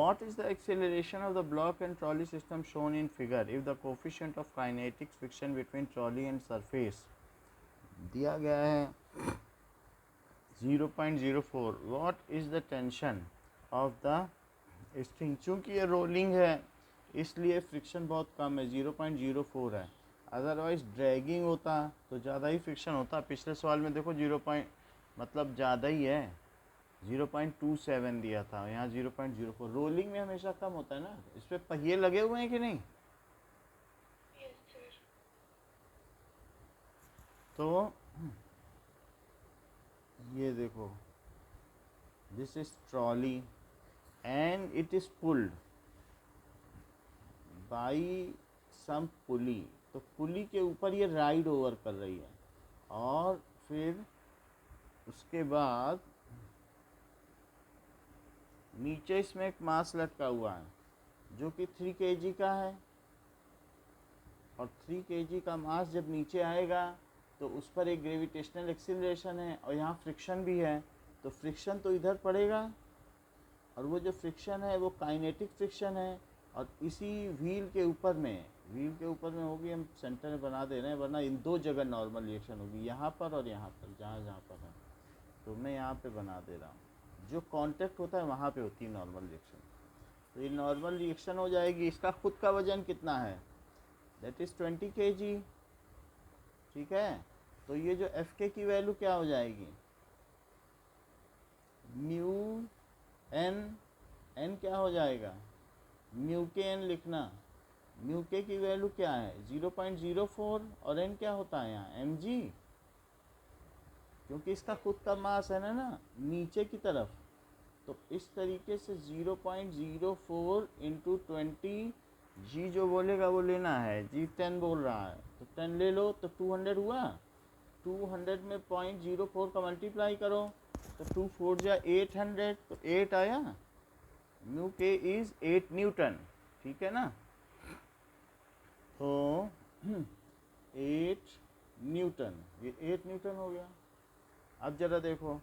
What is the acceleration of the block and trolley system shown in figure if the coefficient of kinetic friction between trolley and surface दिया गया है 0.04. What is the tension of the string? चूँकि ये rolling है इसलिए friction बहुत कम है, 0.04 है. अदरवाइज ड्रैगिंग होता तो ज़्यादा ही फ्रिक्शन होता. पिछले सवाल में देखो 0. मतलब ज़्यादा ही है, 0.27 दिया था, यहाँ 0.04. रोलिंग में हमेशा कम होता है ना. इस पर पहिए लगे हुए हैं कि नहीं? तो ये देखो, this is trolley and it is pulled by some pulley. तो पुली के ऊपर ये राइड ओवर कर रही है और फिर उसके बाद नीचे इसमें एक मास लटका हुआ है जो कि 3 kg का है. और 3 kg का मास जब नीचे आएगा तो उस पर एक ग्रेविटेशनल एक्सीलरेशन है और यहाँ फ्रिक्शन भी है. तो फ्रिक्शन तो इधर पड़ेगा और वो जो फ्रिक्शन है वो काइनेटिक फ्रिक्शन है. और इसी व्हील के ऊपर में होगी, हम सेंटर में बना दे रहे हैं वरना इन दो जगह नॉर्मल रिएक्शन होगी, यहाँ पर और यहाँ पर, जहाँ पर है. तो मैं यहाँ पे बना दे रहा हूँ. जो कांटेक्ट होता है वहाँ पे होती है नॉर्मल रिएक्शन. तो ये नॉर्मल रिएक्शन हो जाएगी. इसका खुद का वजन कितना है? That is 20 kg. ठीक है. तो ये जो एफ के की वैल्यू क्या हो जाएगी? म्यू एन क्या हो जाएगा? म्यू के एन लिखना. म्यू के की वैल्यू क्या है? 0.04. और एन क्या होता है यहाँ? M G. क्योंकि इसका खुद का मास है ना नीचे की तरफ. तो इस तरीके से 0.04 इंटू 20. जी जो बोलेगा वो लेना है. जी 10 बोल रहा है तो 10 ले लो. तो 200 हुआ. 200 में 0.04 का मल्टीप्लाई करो तो 2 4 जा 800. तो 8 आया. म्यू के इज 8 न्यूटन. ठीक है ना. तो 8 न्यूटन, ये 8 न्यूटन हो गया. अब जरा देखो.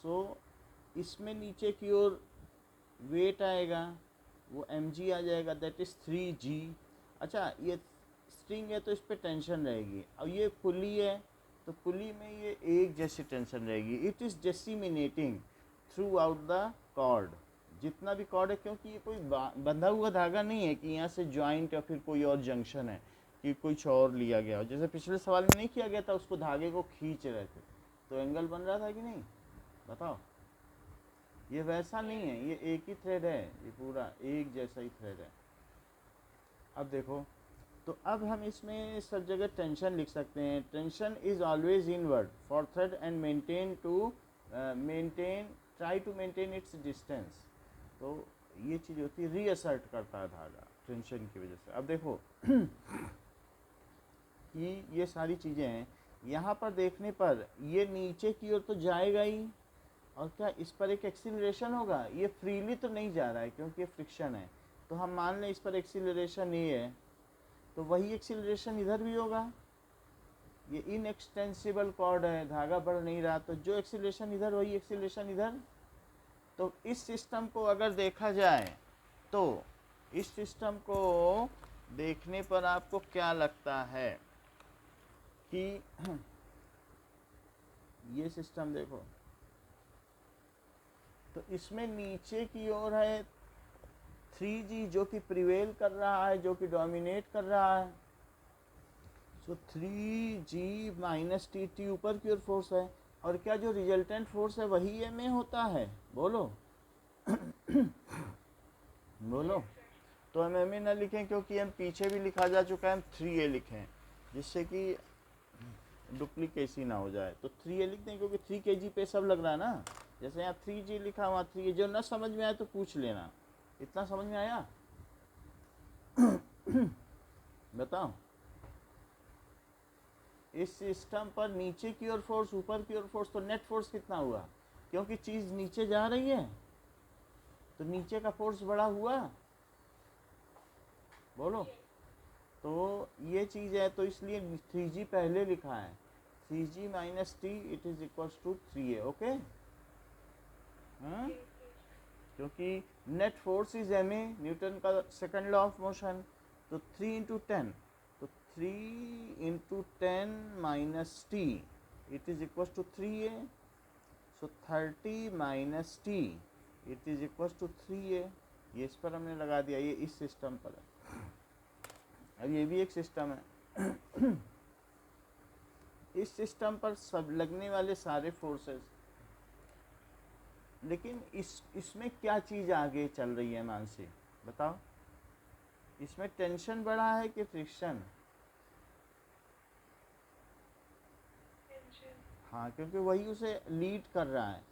सो इसमें नीचे की ओर वेट आएगा, वो mg आ जाएगा. That is 3g. अच्छा, ये स्ट्रिंग है तो इस पर टेंशन रहेगी. अब ये पुली है तो पुली में ये एक जैसी टेंशन रहेगी. It is disseminating throughout the cord. जितना भी कॉर्ड है, क्योंकि ये कोई बंधा हुआ धागा नहीं है कि यहाँ से जॉइंट या फिर कोई और जंक्शन है कि कुछ और लिया गया हो. जैसे पिछले सवाल में नहीं किया गया था, उसको धागे को खींच रहे थे तो एंगल बन रहा था कि नहीं? बताओ. ये वैसा नहीं है, ये एक ही थ्रेड है, ये पूरा एक जैसा ही थ्रेड है. अब देखो, तो अब हम इसमें सब जगह टेंशन लिख सकते हैं. Tension is always inward for thread and try to maintain its distance. तो ये चीज़ होती है, रीअसर्ट करता है धागा टेंशन की वजह से. अब देखो कि ये सारी चीज़ें हैं. यहाँ पर देखने पर ये नीचे की ओर तो जाएगा ही. और क्या इस पर एक एक्सीलरेशन होगा? ये फ्रीली तो नहीं जा रहा है क्योंकि ये फ्रिक्शन है. तो हम मान लें इस पर एक्सीलरेशन ये है, तो वही एक्सीलरेशन इधर भी होगा. ये इनएक्सटेंसिबल कॉर्ड है, धागा बढ़ नहीं रहा, तो जो एक्सीलरेशन इधर वही एक्सीलरेशन इधर. तो इस सिस्टम को अगर देखा जाए तो इस सिस्टम को देखने पर आपको क्या लगता है कि ये सिस्टम देखो, तो इसमें नीचे की ओर है 3g जो कि प्रिवेल कर रहा है, जो कि डोमिनेट कर रहा है. सो 3g माइनस टी ऊपर की ओर फोर्स है. और क्या जो रिजल्टेंट फोर्स है वही एम ए होता है? बोलो बोलो. तो हम एम ए ना लिखें क्योंकि हम पीछे भी लिखा जा चुका है, हम 3a लिखें जिससे कि डुप्लीकेसी ना हो जाए. तो 3a लिख दें क्योंकि 3 kg पे सब लग रहा है ना. जैसे यहाँ 3g लिखा हुआ 3a. जो ना समझ में आए तो पूछ लेना. इतना समझ में आया? बताओ. इस सिस्टम पर नीचे की ओर फोर्स, ऊपर की ओर फोर्स, तो नेट फोर्स कितना हुआ? क्योंकि चीज़ नीचे जा रही है तो नीचे का फोर्स बड़ा हुआ. बोलो. तो ये चीज़ है, तो इसलिए 3g पहले लिखा है. 3g minus T it is equals to 3a. Okay. क्योंकि net force is M A, Newton का सेकंड लॉ ऑफ मोशन। तो 3 इंटू 10, तो 3 into 10 minus T, it is equal to 3a। So 30 minus T, it is equal to 3a। ये इस पर हमने लगा दिया, ये इस सिस्टम पर है। अब ये भी एक सिस्टम है। इस सिस्टम पर सब लगने वाले सारे फोर्सेस, लेकिन इसमें क्या चीज़ आगे चल रही है मानसी, बताओ? इसमें टेंशन बढ़ा है कि फ्रिक्शन? हाँ, क्योंकि वही उसे लीड कर रहा है।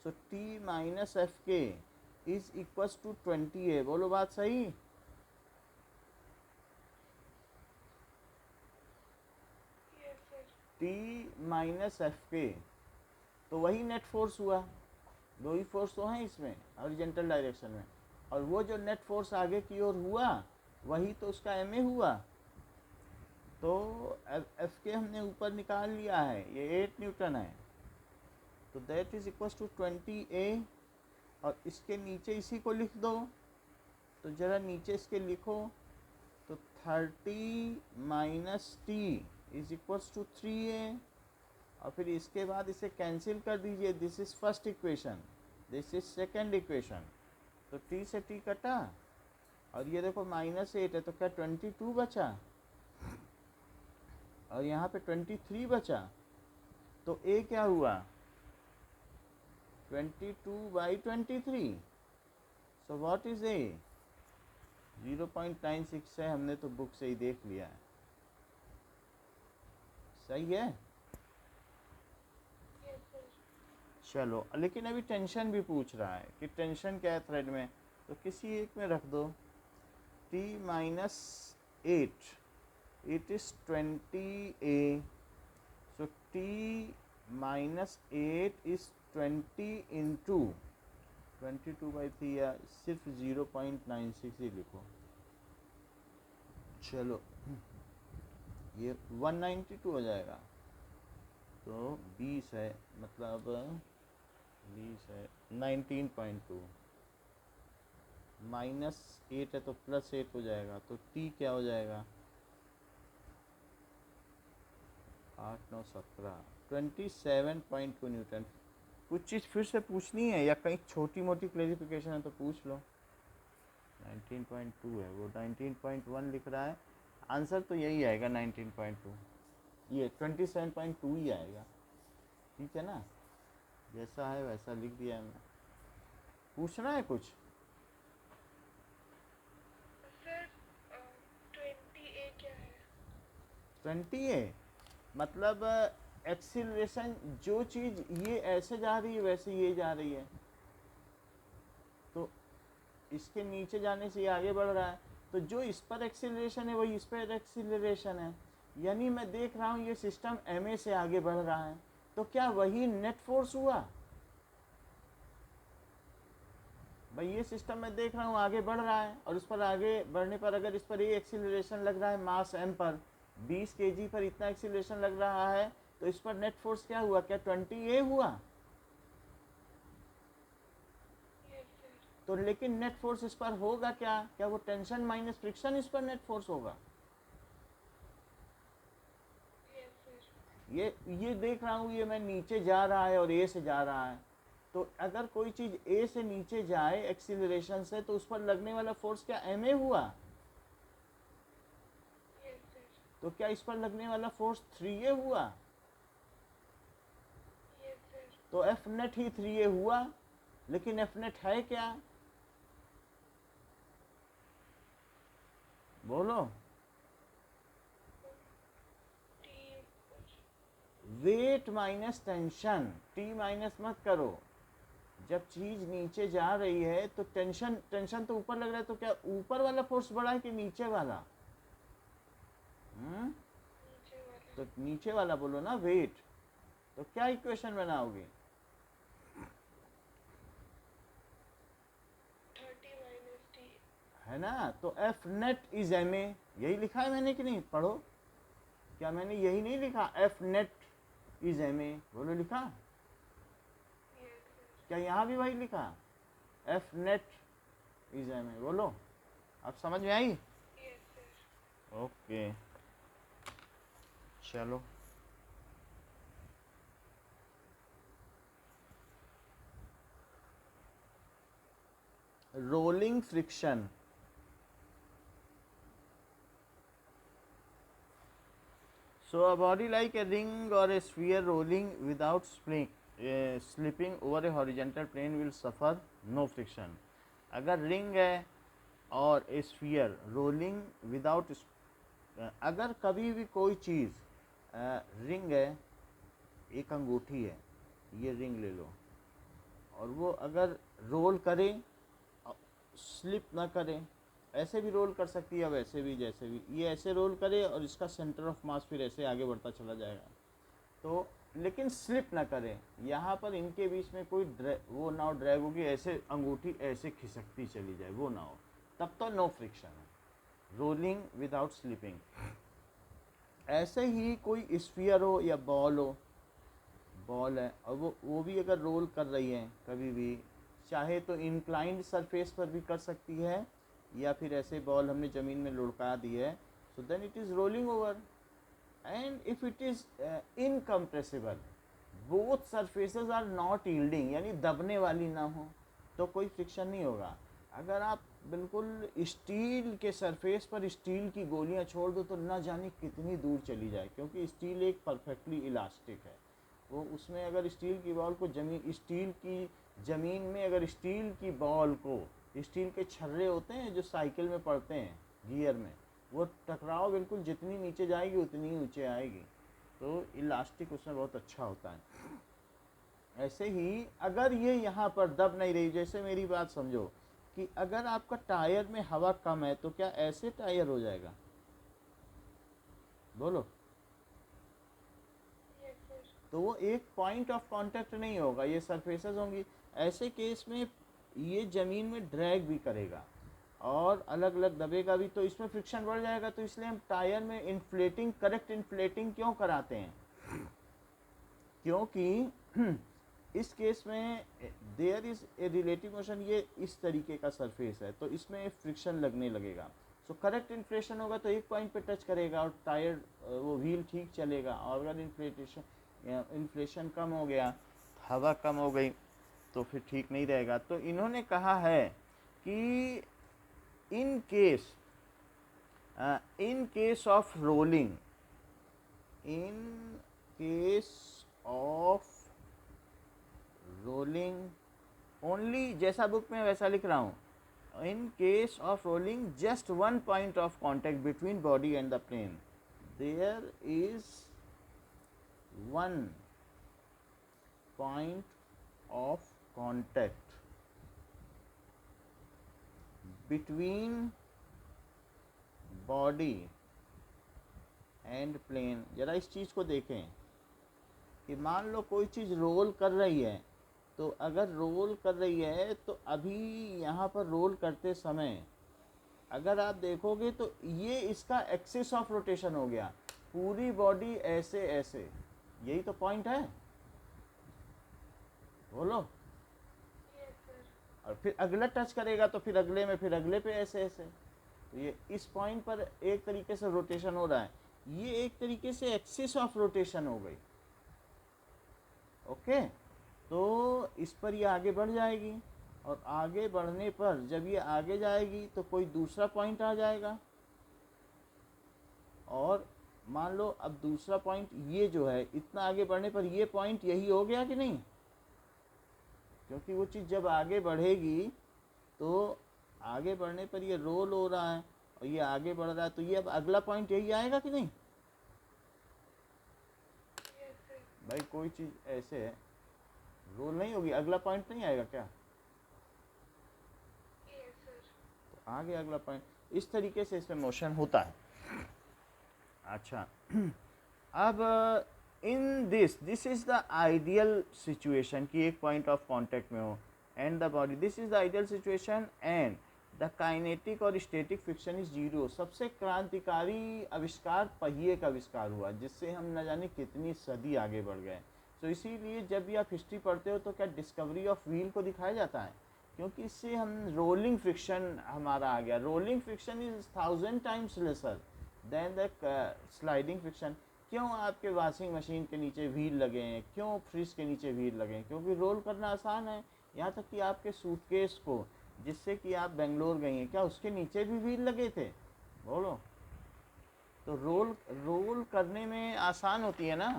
सो टी माइनस एफ के इज इक्वल्स टू 20a। बोलो बात सही? टी माइनस एफ के, तो वही नेट फोर्स हुआ। दो ही फोर्स तो हैं इसमें हॉरिजॉन्टल डायरेक्शन में, और वो जो नेट फोर्स आगे की ओर हुआ वही तो उसका एम ए हुआ। तो एफ के हमने ऊपर निकाल लिया है, ये 8 न्यूटन है। तो that is equal to 20a, और इसके नीचे इसी को लिख दो। तो ज़रा नीचे इसके लिखो, तो 30 minus T is equals to 3a, और फिर इसके बाद इसे कैंसिल कर दीजिए। This is first equation, this is second equation. तो टी से टी कटा, और ये देखो -8 है, तो क्या 22 बचा, और यहाँ पे 23 बचा। तो ए क्या हुआ, 22/23। So what is a? 0.96 है, हमने तो बुक से ही देख लिया है। सही है? चलो, लेकिन अभी टेंशन भी पूछ रहा है कि टेंशन क्या है थ्रेड में, तो किसी एक में रख दो। t minus 8, it is 20a। So t minus 8 is 20 into 22/3, या सिर्फ 0.96 ही लिखो। चलो, ये 192 हो जाएगा। तो 20 है, मतलब 20 है, 19.2 -8 है तो +8 हो जाएगा। तो t क्या हो जाएगा, 8 9 17, 27.2 न्यूटन। कुछ चीज़ फिर से पूछनी है या कहीं छोटी मोटी क्लेरिफिकेशन है तो पूछ लो। 19.2 है, वो 19.1 लिख रहा है। आंसर तो यही आएगा 19.2, ये 27.2 ही आएगा। ठीक है ना, जैसा है वैसा लिख दिया है मैंने। पूछना है कुछ? सर 20a क्या है? 20a मतलब एक्सीलरेशन, जो चीज़ ये ऐसे जा रही है वैसे ये जा रही है, तो इसके नीचे जाने से ये आगे बढ़ रहा है। तो जो इस पर एक्सीलरेशन है वही इस पर एक्सीलरेशन है, यानी मैं देख रहा हूँ ये सिस्टम ma से आगे बढ़ रहा है। तो क्या वही नेट फोर्स हुआ? भाई ये सिस्टम मैं देख रहा हूँ आगे बढ़ रहा है, और उस पर आगे बढ़ने पर अगर इस पर ये एक्सीलरेशन लग रहा है मास m पर, 20 kg पर इतना एक्सीलरेशन लग रहा है, तो इस पर नेट फोर्स क्या हुआ, क्या 20a हुआ? Yes sir. तो लेकिन नेट फोर्स इस पर होगा क्या, क्या वो टेंशन माइनस फ्रिक्शन इस पर नेट फोर्स होगा? Yes sir. ये देख रहा हूँ, ये मैं नीचे जा रहा है और ए से जा रहा है। तो अगर कोई चीज़ ए से नीचे जाए एक्सीलरेशन से, तो उस पर लगने वाला फोर्स क्या ma हुआ? Yes sir. तो क्या इस पर लगने वाला फोर्स 3a हुआ? Yes sir. तो एफ नेट ही 3a हुआ, लेकिन एफ नेट है क्या, बोलो? T wait minus tension, T minus मत करो। जब चीज नीचे जा रही है तो टेंशन तो ऊपर लग रहा है, तो क्या ऊपर वाला फोर्स बड़ा है कि नीचे वाला? नीचे वाला। तो नीचे वाला बोलो ना, वेट। तो क्या इक्वेशन बनाओगे? 30 माइनस टी। है ना, तो F net is M A, यही लिखा है मैंने कि नहीं, पढ़ो। क्या मैंने यही नहीं लिखा, F net is M A? बोलो लिखा? Yes sir. क्या यहाँ भी वही लिखा? F net is M A. बोलो, अब समझ में आई? Yes, sir. ओके, चलो rolling friction. So a body like a ring or a sphere rolling without slipping over a horizontal plane will suffer no friction. अगर रिंग है और ए sphere rolling without, अगर कभी भी कोई चीज़ रिंग है, एक अंगूठी है, ये रिंग ले लो, और वो अगर रोल करे, स्लिप ना करे, ऐसे भी रोल कर सकती है, अब ऐसे भी, जैसे भी ये ऐसे रोल करे और इसका सेंटर ऑफ मास फिर ऐसे आगे बढ़ता चला जाएगा, तो लेकिन स्लिप ना करे, यहाँ पर इनके बीच में कोई वो ना हो, ड्रैग होगी, ऐसे अंगूठी ऐसे खिसकती चली जाए, वो ना हो, तब तो नो फ्रिक्शन है, रोलिंग विदाउट स्लिपिंग। ऐसे ही कोई स्फीयर हो या बॉल हो, बॉल है और वो भी अगर रोल कर रही है कभी भी, चाहे तो इंक्लाइंड सरफेस पर भी कर सकती है, या फिर ऐसे बॉल हमने ज़मीन में लुढ़का दी है, so then it is rolling over. And if it is incompressible, both surfaces are not yielding, यानी दबने वाली ना हो, तो कोई फ्रिक्शन नहीं होगा। अगर आप बिल्कुल स्टील के सरफेस पर स्टील की गोलियां छोड़ दो तो ना जाने कितनी दूर चली जाए, क्योंकि स्टील एक परफेक्टली इलास्टिक है। वो उसमें अगर स्टील की बॉल को स्टील की ज़मीन में अगर स्टील की बॉल को, स्टील के छर्रे होते हैं जो साइकिल में पड़ते हैं गियर में, वो टकराव बिल्कुल जितनी नीचे जाएगी उतनी ही ऊंचे आएगी, तो इलास्टिक उसमें बहुत अच्छा होता है। ऐसे ही अगर ये यहाँ पर दब नहीं रही, जैसे मेरी बात समझो कि अगर आपका टायर में हवा कम है तो क्या ऐसे टायर हो जाएगा? बोलो। Yes, sir. तो वो एक पॉइंट ऑफ कांटेक्ट नहीं होगा, ये सरफेसेस होंगी। ऐसे केस में ये ज़मीन में ड्रैग भी करेगा और अलग अलग दबेगा भी, तो इसमें फ्रिक्शन बढ़ जाएगा। तो इसलिए हम टायर में इन्फ्लेटिंग, करेक्ट इन्फ्लेटिंग क्यों कराते हैं? क्योंकि इस केस में there is a relative motion, ये इस तरीके का सरफेस है तो इसमें फ्रिक्शन लगने लगेगा। सो करेक्ट इन्फ्लेशन होगा तो एक पॉइंट पे टच करेगा और टायर वो व्हील ठीक चलेगा। और अगर इन्फ्लेशन कम हो गया, हवा कम हो गई, तो फिर ठीक नहीं रहेगा। तो इन्होंने कहा है कि in case of rolling, in case of rolling only, जैसा बुक में वैसा लिख रहा हूँ, in case of rolling just one point of contact between body and the plane, there is one point of contact between body and plane। जरा इस चीज़ को देखें कि मान लो कोई चीज़ रोल कर रही है, तो अगर रोल कर रही है तो अभी यहाँ पर रोल करते समय अगर आप देखोगे तो ये इसका एक्सिस ऑफ रोटेशन हो गया, पूरी बॉडी ऐसे ऐसे, यही तो पॉइंट है। बोलो। Yes, sir. और फिर अगला टच करेगा तो फिर अगले में, फिर अगले पे ऐसे ऐसे, तो ये इस पॉइंट पर एक तरीके से रोटेशन हो रहा है, ये एक तरीके से एक्सिस ऑफ रोटेशन हो गई। ओके, तो इस पर ये आगे बढ़ जाएगी और आगे बढ़ने पर जब ये आगे जाएगी तो कोई दूसरा पॉइंट आ जाएगा, और मान लो अब दूसरा पॉइंट ये जो है, इतना आगे बढ़ने पर ये पॉइंट यही हो गया कि नहीं? क्योंकि वो चीज़ जब आगे बढ़ेगी तो आगे बढ़ने पर ये रोल हो रहा है और ये आगे बढ़ रहा है, तो ये अब अगला पॉइंट यही आएगा कि नहीं? Yes, sir. भाई कोई चीज़ ऐसे है, रोल नहीं होगी, अगला पॉइंट नहीं आएगा क्या? Yes, sir. तो आ गया अगला पॉइंट। इस तरीके से इसमें मोशन होता है। अच्छा, अब in this is the ideal situation कि एक पॉइंट ऑफ कांटेक्ट में हो and the body, this is the ideal situation and the kinetic और स्टैटिक फ्रिक्शन इज जीरो। सबसे क्रांतिकारी आविष्कार पहिए का आविष्कार हुआ, जिससे हम न जाने कितनी सदी आगे बढ़ गए। तो इसीलिए जब भी आप हिस्ट्री पढ़ते हो तो क्या डिस्कवरी ऑफ व्हील को दिखाया जाता है क्योंकि इससे हम रोलिंग फ्रिक्शन हमारा आ गया. Rolling friction is 1000 times lesser than the sliding friction. क्यों आपके वॉशिंग मशीन के नीचे व्हील लगे हैं, क्यों फ्रिज के नीचे व्हील लगे हैं? क्योंकि रोल करना आसान है. यहाँ तक कि आपके सूटकेस को, जिससे कि आप बेंगलोर गई हैं, क्या उसके नीचे भी व्हील लगे थे? बोलो. तो रोल करने में आसान होती है ना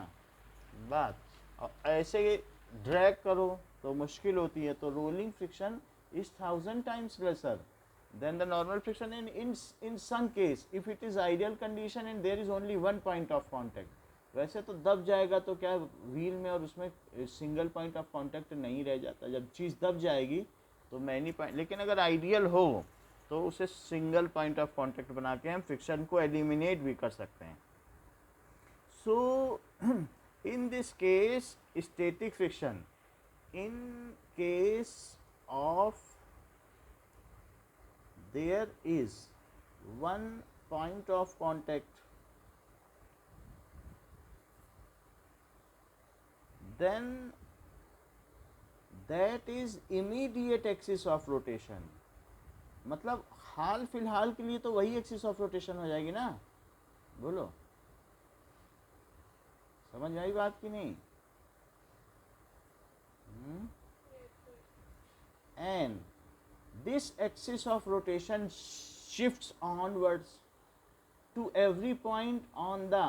बात, और ऐसे ड्रैग करो तो मुश्किल होती है. तो rolling friction is 1000 times lesser than the normal friction. In some case if it is ideal condition and there is only one point of contact. वैसे तो दब जाएगा तो क्या व्हील में, और उसमें सिंगल पॉइंट ऑफ कॉन्टैक्ट नहीं रह जाता. जब चीज़ दब जाएगी तो मैनी पॉइंट, लेकिन अगर आइडियल हो तो उसे सिंगल पॉइंट ऑफ कॉन्टैक्ट बना के हम फ्रिक्शन को एलिमिनेट भी कर सकते हैं. सो in this case static friction, in case of there is one point of contact, then that is immediate axis of rotation. मतलब हाल फिलहाल के लिए तो वही एक्सिस ऑफ रोटेशन हो जाएगी ना. बोलो, समझ आई बात की नहीं? And this axis of rotation shifts onwards to every point on the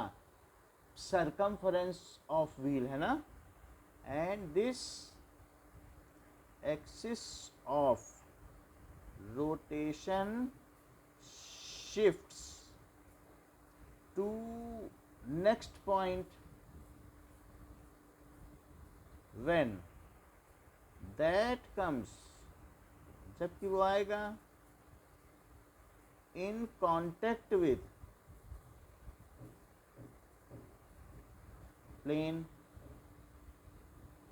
circumference of wheel, है ना. And this axis of rotation shifts to next point when that comes, जबकि वो आएगा in contact with plane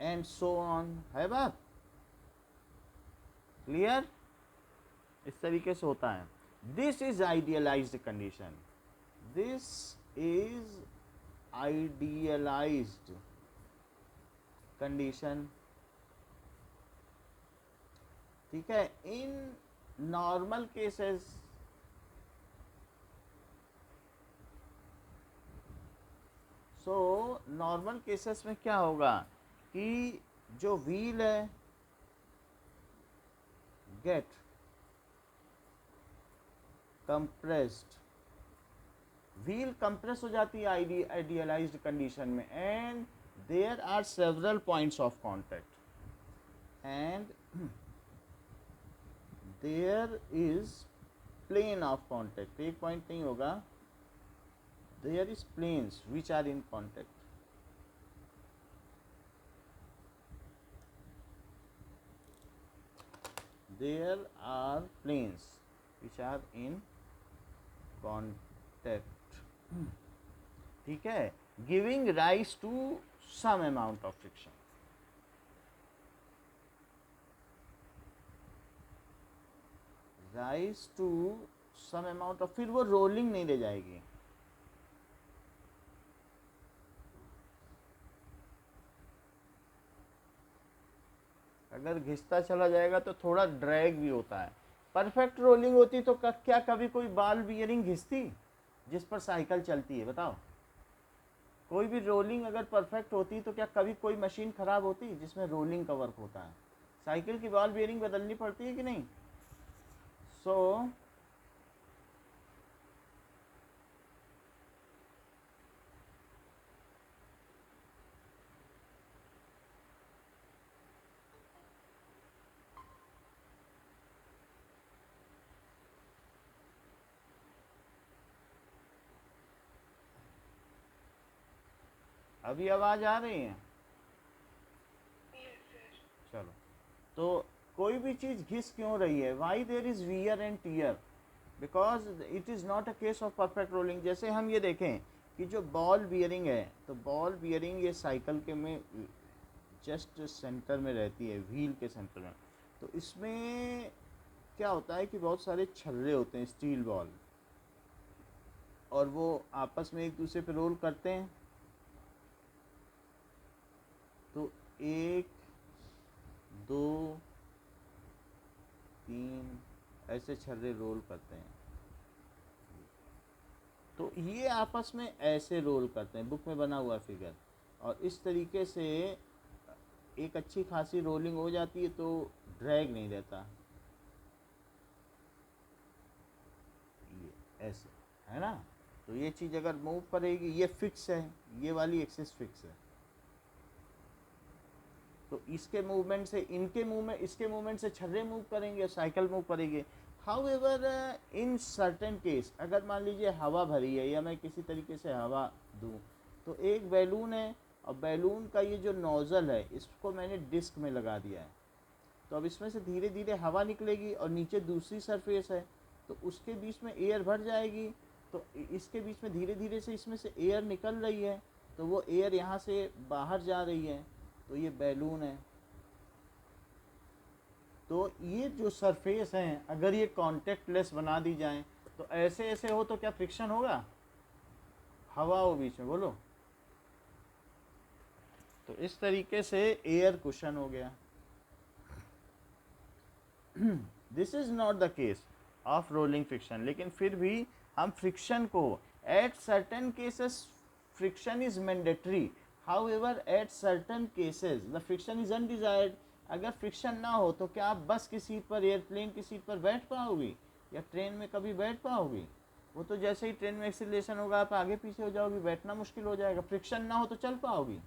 and so on. है बात clear? इस तरीके से होता है. This is idealised condition. This is idealised condition. ठीक है. In normal cases normal cases में क्या होगा कि जो व्हील है गेट कंप्रेस्ड, व्हील कंप्रेस हो जाती है आइडियलाइज्ड कंडीशन में. And there are several points of contact and there is plane of contact. एक पॉइंट नहीं होगा, there is planes which are in contact. there are planes which are in contact. ठीक है. giving rise to some amount of friction. rise to some amount of, फिर वो rolling नहीं रह जाएगी. अगर घिसता चला जाएगा तो थोड़ा ड्रैग भी होता है. परफेक्ट रोलिंग होती तो क्या कभी कोई बॉल बियरिंग घिसती जिस पर साइकिल चलती है? बताओ. कोई भी रोलिंग अगर परफेक्ट होती तो क्या कभी कोई मशीन खराब होती जिसमें रोलिंग का वर्क होता है? साइकिल की बॉल बियरिंग बदलनी पड़ती है कि नहीं? सो अभी आवाज आ रही है? चलो. तो कोई भी चीज़ घिस क्यों रही है? Why there is wear and tear? Because it is not a case of perfect rolling. जैसे हम ये देखें कि जो बॉल बियरिंग है, तो बॉल बियरिंग ये साइकिल के में जस्ट सेंटर में रहती है, व्हील के सेंटर में. तो इसमें क्या होता है कि बहुत सारे छल्ले होते हैं स्टील बॉल, और वो आपस में एक दूसरे पे रोल करते हैं. तो 1 2 3 ऐसे छर्रे रोल करते हैं। तो ये आपस में ऐसे रोल करते हैं, बुक में बना हुआ फिगर, और इस तरीके से एक अच्छी खासी रोलिंग हो जाती है तो ड्रैग नहीं रहता। ये ऐसे है ना। तो ये चीज़ अगर मूव करेगी, ये फिक्स है, ये वाली एक्सिस फिक्स है, तो इसके मूवमेंट से इनके मूवमेंट, इसके मूवमेंट से छर्रे मूव करेंगे, साइकिल मूव करेंगे। How ever in certain case, अगर मान लीजिए हवा भरी है या मैं किसी तरीके से हवा दूं, तो एक बैलून है और बैलून का ये जो नोज़ल है इसको मैंने डिस्क में लगा दिया है, तो अब इसमें से धीरे धीरे हवा निकलेगी और नीचे दूसरी सरफेस है तो उसके बीच में एयर भर जाएगी, तो इसके बीच में धीरे धीरे से इसमें से एयर निकल रही है, तो वो एयर यहाँ से बाहर जा रही है, तो ये बैलून है। तो ये जो सरफेस हैं अगर ये कांटेक्ट लेस बना दी जाएं तो ऐसे ऐसे हो तो क्या फ्रिक्शन होगा? हवा हो बीच में, बोलो। तो इस तरीके से एयर कुशन हो गया। This is not the case of rolling friction, लेकिन फिर भी हम फ्रिक्शन को at certain cases friction is mandatory, however at certain cases the friction is undesired. अगर फ्रिक्शन ना हो तो क्या आप बस की सीट पर, एयरप्लेन की सीट पर बैठ पाओगी या ट्रेन में कभी बैठ पाओगी? वो तो जैसे ही ट्रेन में एक्सीलरेशन होगा आप आगे पीछे हो जाओगी, बैठना मुश्किल हो जाएगा। फ्रिक्शन ना हो तो चल पाओगी,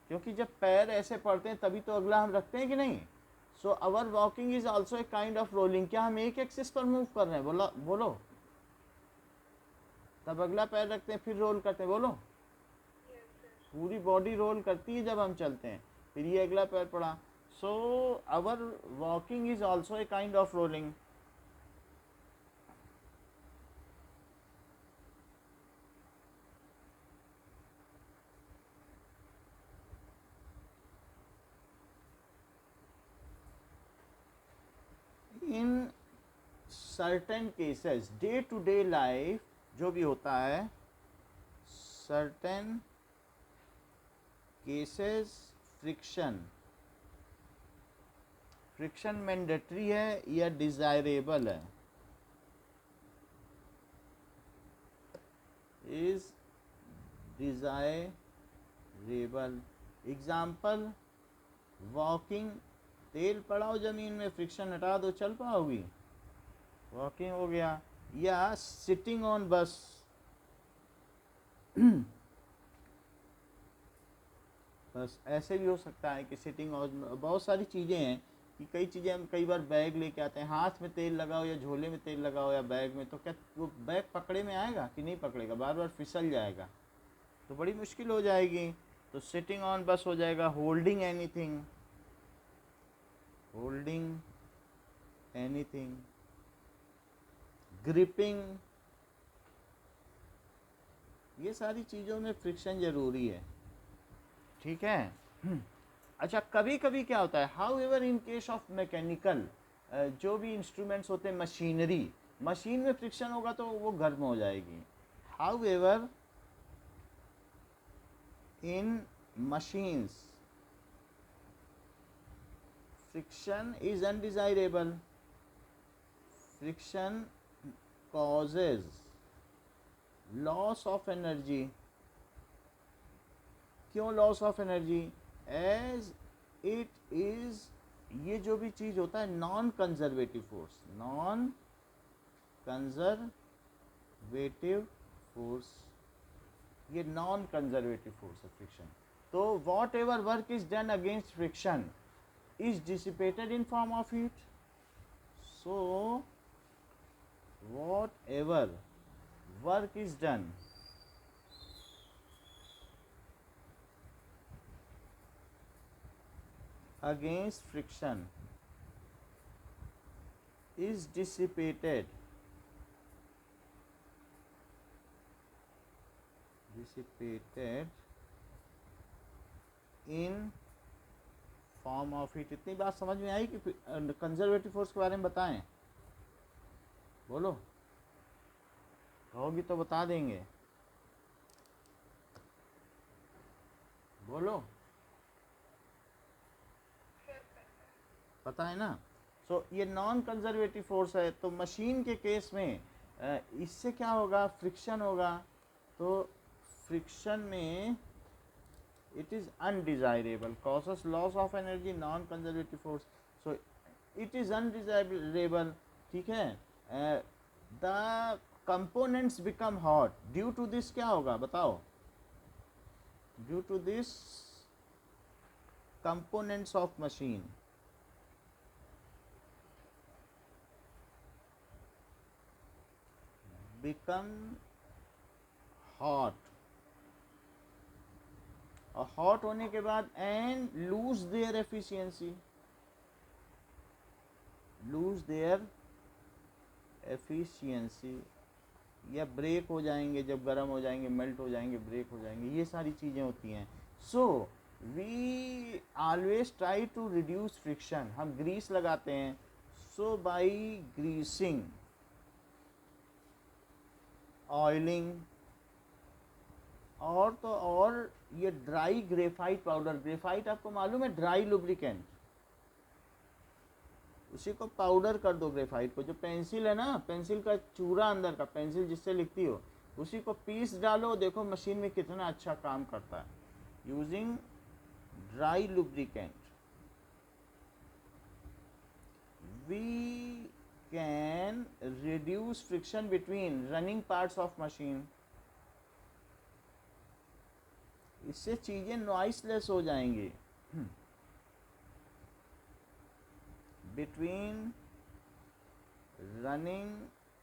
क्योंकि जब पैर ऐसे पड़ते हैं तभी तो अगला हम रखते हैं कि नहीं। So our walking is also a kind of rolling. क्या हम एक एक्सिस पर मूव कर रहे हैं? बोलो बोलो। तब अगला पैर रखते हैं फिर रोल करते हैं, बोलो। पूरी बॉडी रोल करती है जब हम चलते हैं, फिर ये अगला पैर पड़ा। So our walking is also a kind of rolling. In certain cases day to day life जो भी होता है, certain cases friction, friction mandatory है या डिजायरेबल है? Is desirable. एग्जाम्पल, वॉकिंग, तेल पड़ा हो जमीन में, फ्रिक्शन हटा दो, चल पाओगी? वॉकिंग हो गया। या सिटिंग ऑन बस, बस ऐसे भी हो सकता है कि सिटिंग ऑन, बहुत सारी चीज़ें हैं कि कई चीज़ें हम कई बार बैग लेके आते हैं, हाथ में तेल लगाओ या झोले में तेल लगाओ या बैग में, तो क्या वो बैग पकड़े में आएगा कि नहीं पकड़ेगा? बार बार फिसल जाएगा तो बड़ी मुश्किल हो जाएगी। तो सिटिंग ऑन बस हो जाएगा। Holding anything, holding anything, gripping, ये सारी चीज़ों में फ्रिक्शन ज़रूरी है, ठीक है। अच्छा, कभी कभी क्या होता है, how ever in case of mechanical, जो भी इंस्ट्रूमेंट्स होते हैं, मशीनरी, मशीन में फ्रिक्शन होगा तो वो गर्म हो जाएगी। However in machines friction is undesirable. Friction causes loss of energy। क्यों loss of energy? As it is, ये जो भी चीज होता है non conservative force, non conservative force, ये नॉन कंजर्वेटिव फोर्स है फ्रिक्शन। तो whatever work is done against friction is dissipated in form of heat. So whatever work is done against friction is dissipated in form of heat। इतनी बात समझ में आई कि conservative force के बारे में बताएं? बोलो, कहोगी तो बता देंगे, बोलो। पता है ना। सो सो ये नॉन कंजर्वेटिव फोर्स है। तो मशीन के केस में इससे क्या होगा, फ्रिक्शन होगा। तो फ्रिक्शन में it is undesirable, causes loss of energy, non conservative force, so it is undesirable, ठीक है। the components become hot, due to this क्या होगा बताओ, due to this components of machine become hot, और hot होने के बाद and lose their efficiency, lose their efficiency, या ब्रेक हो जाएंगे, जब गर्म हो जाएंगे मेल्ट हो जाएंगे, ब्रेक हो जाएंगे, ये सारी चीज़ें होती हैं। So we always try to reduce friction, हम ग्रीस लगाते हैं। सो बाई ग्रीसिंग, ऑयलिंग, और तो और ये ड्राई ग्रेफाइट पाउडर, ग्रेफाइट आपको मालूम है ड्राई लुब्रिकेंट, उसी को पाउडर कर दो ग्रेफाइट को, जो पेंसिल है ना, पेंसिल का चूरा अंदर का, पेंसिल जिससे लिखती हो, उसी को पीस डालो, देखो मशीन में कितना अच्छा काम करता है। Using dry lubricant we can reduce friction between running parts of machine, इससे चीजें नॉइसलेस हो जाएंगी। Between running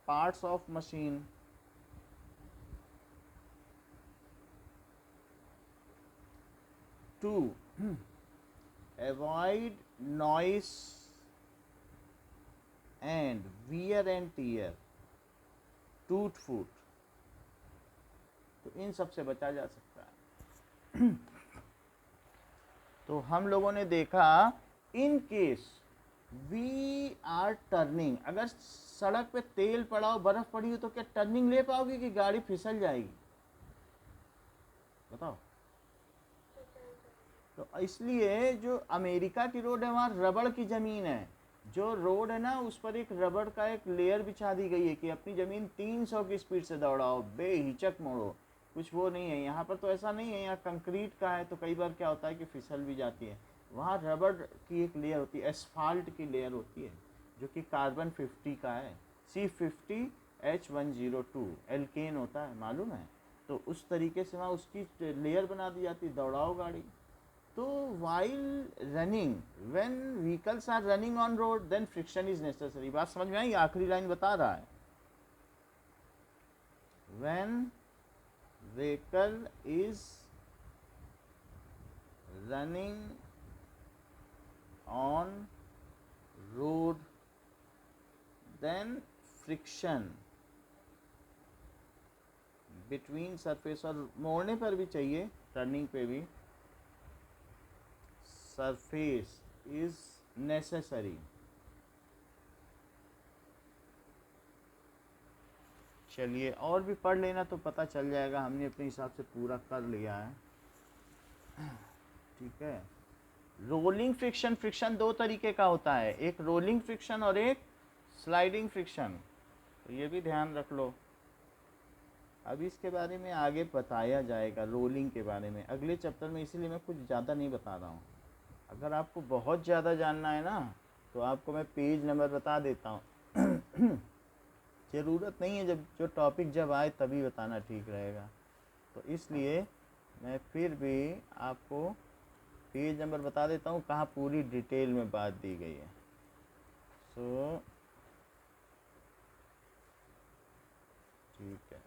parts of machine, to avoid noise and wear and tear, टूट फूट, तो इन सब से बचा जा सकता है। तो हम लोगों ने देखा, in case we are turning, अगर सड़क पे तेल पड़ा हो, बर्फ पड़ी हो, तो क्या टर्निंग ले पाओगे कि गाड़ी फिसल जाएगी, बताओ। तो इसलिए जो अमेरिका की रोड है, वहाँ रबड़ की ज़मीन है, जो रोड है ना उस पर एक रबड़ का एक लेयर बिछा दी गई है कि अपनी ज़मीन 300 की स्पीड से दौड़ाओ, बेहिचक मोड़ो, कुछ वो नहीं है। यहाँ पर तो ऐसा नहीं है, यहाँ कंक्रीट का है, तो कई बार क्या होता है कि फिसल भी जाती है। वहाँ रबड़ की एक लेयर होती है, एसफाल्ट की लेयर होती है, जो कि कार्बन 50 का है, C50H102 एल्केन होता है, मालूम है। तो उस तरीके से वहाँ उसकी लेयर बना दी जाती है, दौड़ाओ गाड़ी। तो while running, when vehicles are running on road, then friction is necessary. बात समझ में आई? आखिरी लाइन बता रहा है, when vehicle is running on road, then friction between surface, और मोड़ने पर भी चाहिए, टर्निंग पे भी, surface is necessary। चलिए और भी पढ़ लेना तो पता चल जाएगा, हमने अपने हिसाब से पूरा कर लिया है, ठीक है। रोलिंग फ्रिक्शन, फ्रिक्शन दो तरीके का होता है, एक रोलिंग फ्रिक्शन और एक स्लाइडिंग फ्रिक्शन, तो ये भी ध्यान रख लो। अब इसके बारे में आगे बताया जाएगा, रोलिंग के बारे में अगले चैप्टर में, इसीलिए मैं कुछ ज़्यादा नहीं बता रहा हूँ। अगर आपको बहुत ज़्यादा जानना है ना, तो आपको मैं पेज नंबर बता देता हूँ। ज़रूरत नहीं है, जब जो टॉपिक जब आए तभी बताना ठीक रहेगा। तो इसलिए मैं फिर भी आपको पेज नंबर बता देता हूँ, कहाँ पूरी डिटेल में बात दी गई है। सो ठीक है,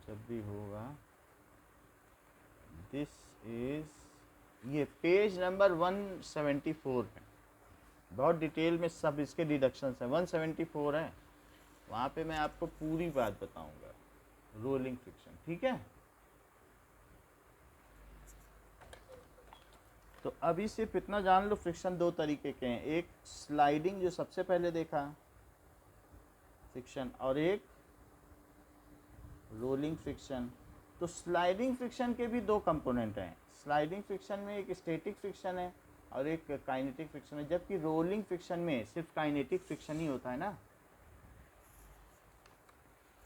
जब भी होगा, दिस इज़, ये पेज नंबर 174 है, बहुत डिटेल में सब इसके डिडक्शंस हैं, 174 है, वहाँ पे मैं आपको पूरी बात बताऊंगा, रोलिंग फ्रिक्शन, ठीक है। तो अभी सिर्फ इतना जान लो, फ्रिक्शन दो तरीके के हैं, एक स्लाइडिंग जो सबसे पहले देखा फ्रिक्शन, और एक रोलिंग फ्रिक्शन। तो स्लाइडिंग फ्रिक्शन के भी दो कंपोनेंट हैं। स्लाइडिंग फ्रिक्शन में एक स्टैटिक फ्रिक्शन है और एक काइनेटिक फ्रिक्शन है, जबकि रोलिंग फ्रिक्शन में सिर्फ काइनेटिक फ्रिक्शन ही होता है ना।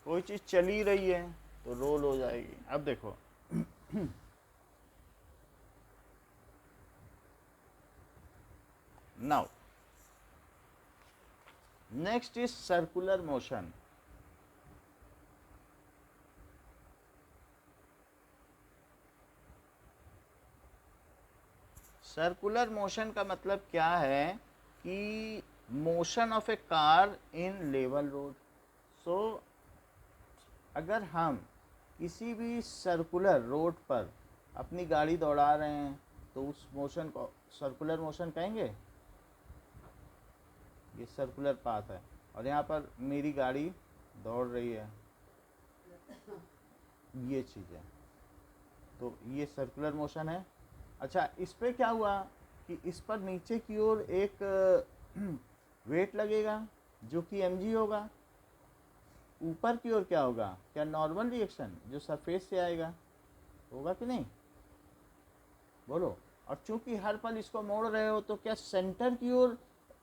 कोई चीज़ चली रही है तो रोल हो जाएगी। अब देखो now next is circular motion. Circular motion का मतलब क्या है कि motion of a car in level road. So अगर हम किसी भी सर्कुलर रोड पर अपनी गाड़ी दौड़ा रहे हैं तो उस मोशन को सर्कुलर मोशन कहेंगे। ये सर्कुलर पाथ है और यहाँ पर मेरी गाड़ी दौड़ रही है, ये चीज़ है, तो ये सर्कुलर मोशन है। अच्छा, इस पे क्या हुआ कि इस पर नीचे की ओर एक वेट लगेगा जो कि mg होगा। ऊपर की ओर क्या होगा, क्या नॉर्मल रिएक्शन जो सरफेस से आएगा होगा कि नहीं, बोलो। और चूंकि हर पल इसको मोड़ रहे हो तो क्या सेंटर की ओर,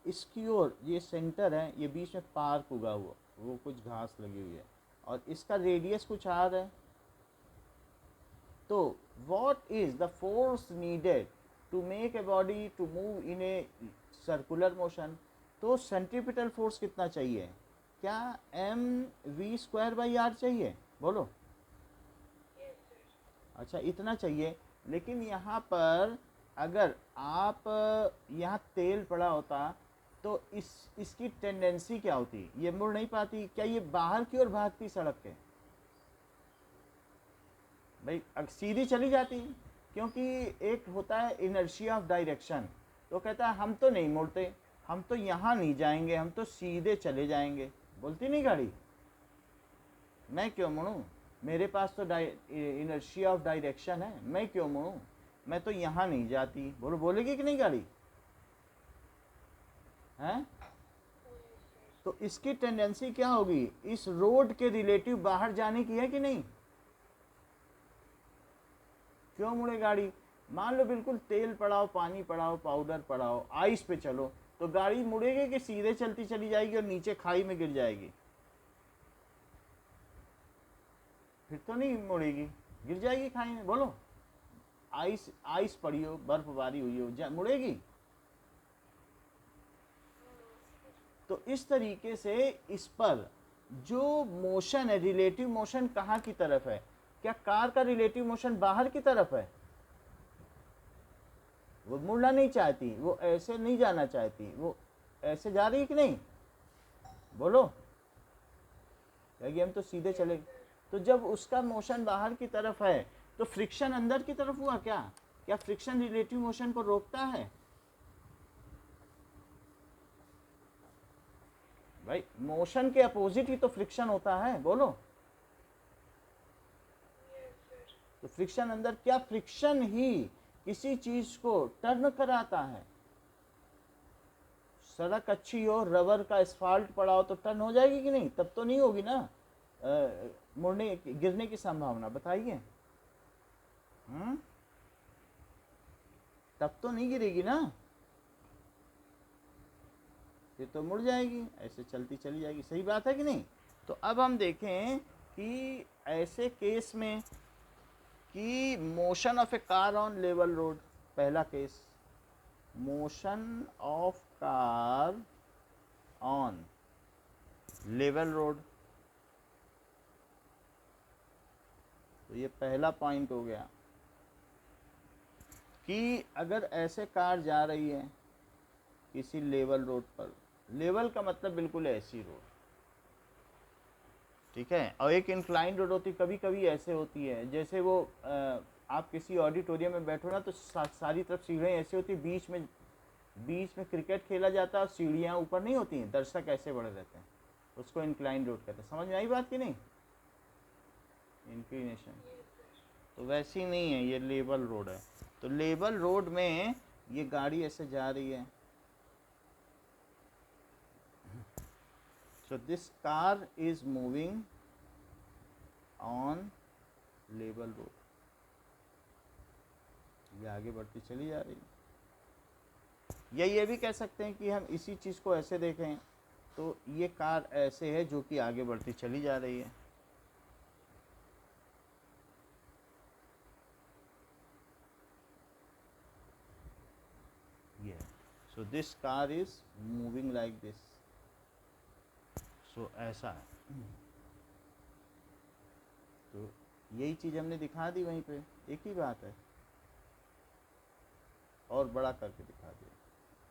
इसकी ओर, ये सेंटर है, ये बीच में पार्क उगा हुआ, वो कुछ घास लगी हुई है और इसका रेडियस कुछ आर है। तो what is the force needed to make a body to move in a circular motion? तो सेंट्रीपिटल फोर्स कितना चाहिए, क्या mv²/r चाहिए, बोलो। Yes, sir. अच्छा, इतना चाहिए। लेकिन यहाँ पर अगर आप यहाँ तेल पड़ा होता तो इसकी टेंडेंसी क्या होती, ये मुड़ नहीं पाती, क्या ये बाहर की ओर भागती सड़क के, भाई सीधी चली जाती, क्योंकि एक होता है इनर्शिया ऑफ डायरेक्शन। तो कहता है हम तो नहीं मुड़ते, हम तो यहाँ नहीं जाएंगे, हम तो सीधे चले जाएंगे, बोलती नहीं गाड़ी। मैं क्यों मुड़ूँ, मेरे पास तो इनर्शिया ऑफ डायरेक्शन है, मैं क्यों मुड़ूँ, मैं तो यहाँ नहीं जाती, बोलो, बोलेगी कि नहीं गाड़ी, हैं? तो इसकी टेंडेंसी क्या होगी, इस रोड के रिलेटिव बाहर जाने की है कि नहीं। क्यों मुड़े गाड़ी, मान लो बिल्कुल तेल पड़ाओ, पानी पड़ाओ, पाउडर पड़ाओ, आइस पे चलो, तो गाड़ी मुड़ेगी कि सीधे चलती चली जाएगी और नीचे खाई में गिर जाएगी, फिर तो नहीं मुड़ेगी, गिर जाएगी खाई में, बोलो। आइस आइस पड़ी हो, बर्फबारी हुई हो, मुड़ेगी। तो इस तरीके से इस पर जो मोशन है, रिलेटिव मोशन कहाँ की तरफ है, क्या कार का रिलेटिव मोशन बाहर की तरफ है, वो मुड़ना नहीं चाहती, वो ऐसे नहीं जाना चाहती, वो ऐसे जा रही है कि नहीं, बोलो। कहेगी हम तो सीधे चले। तो जब उसका मोशन बाहर की तरफ है तो फ्रिक्शन अंदर की तरफ हुआ क्या, क्या फ्रिक्शन रिलेटिव मोशन को रोकता है, भाई मोशन के अपोजिट ही तो फ्रिक्शन होता है, बोलो। Yes, sir. तो फ्रिक्शन अंदर, क्या फ्रिक्शन ही किसी चीज को टर्न कराता है, सड़क अच्छी हो, रबर का एस्फाल्ट पड़ा हो तो टर्न हो जाएगी कि नहीं, तब तो नहीं होगी ना, मुड़ने गिरने की संभावना, बताइए। तब तो नहीं गिरेगी ना, फिर तो मुड़ जाएगी, ऐसे चलती चली जाएगी, सही बात है कि नहीं। तो अब हम देखें कि ऐसे केस में कि motion of a car on level road, पहला case, motion of car on level road, तो ये पहला पॉइंट हो गया कि अगर ऐसे कार जा रही है किसी लेवल रोड पर, लेवल का मतलब बिल्कुल ऐसी रोड, ठीक है, और एक इंक्लाइंड रोड होती, कभी कभी ऐसे होती है जैसे वो आप किसी ऑडिटोरियम में बैठो ना तो सारी तरफ सीढ़ियाँ ऐसी होती, बीच में क्रिकेट खेला जाता है और सीढ़ियाँ ऊपर नहीं होती हैं, दर्शक ऐसे बड़े रहते हैं, उसको इंक्लाइंड रोड कहते हैं, समझ में आई बात कि नहीं, इंक्लिनेशन। तो वैसी नहीं है, ये लेवल रोड है। तो लेवल रोड में ये गाड़ी ऐसे जा रही है, so this car is moving on level road, ये आगे बढ़ती चली जा रही है। या ये भी कह सकते हैं कि हम इसी चीज़ को ऐसे देखें तो ये कार ऐसे है जो कि आगे बढ़ती चली जा रही है। ये so this car is moving like this, so ऐसा है। तो यही चीज़ हमने दिखा दी वहीं पे, एक ही बात है, और बड़ा करके दिखा दिया,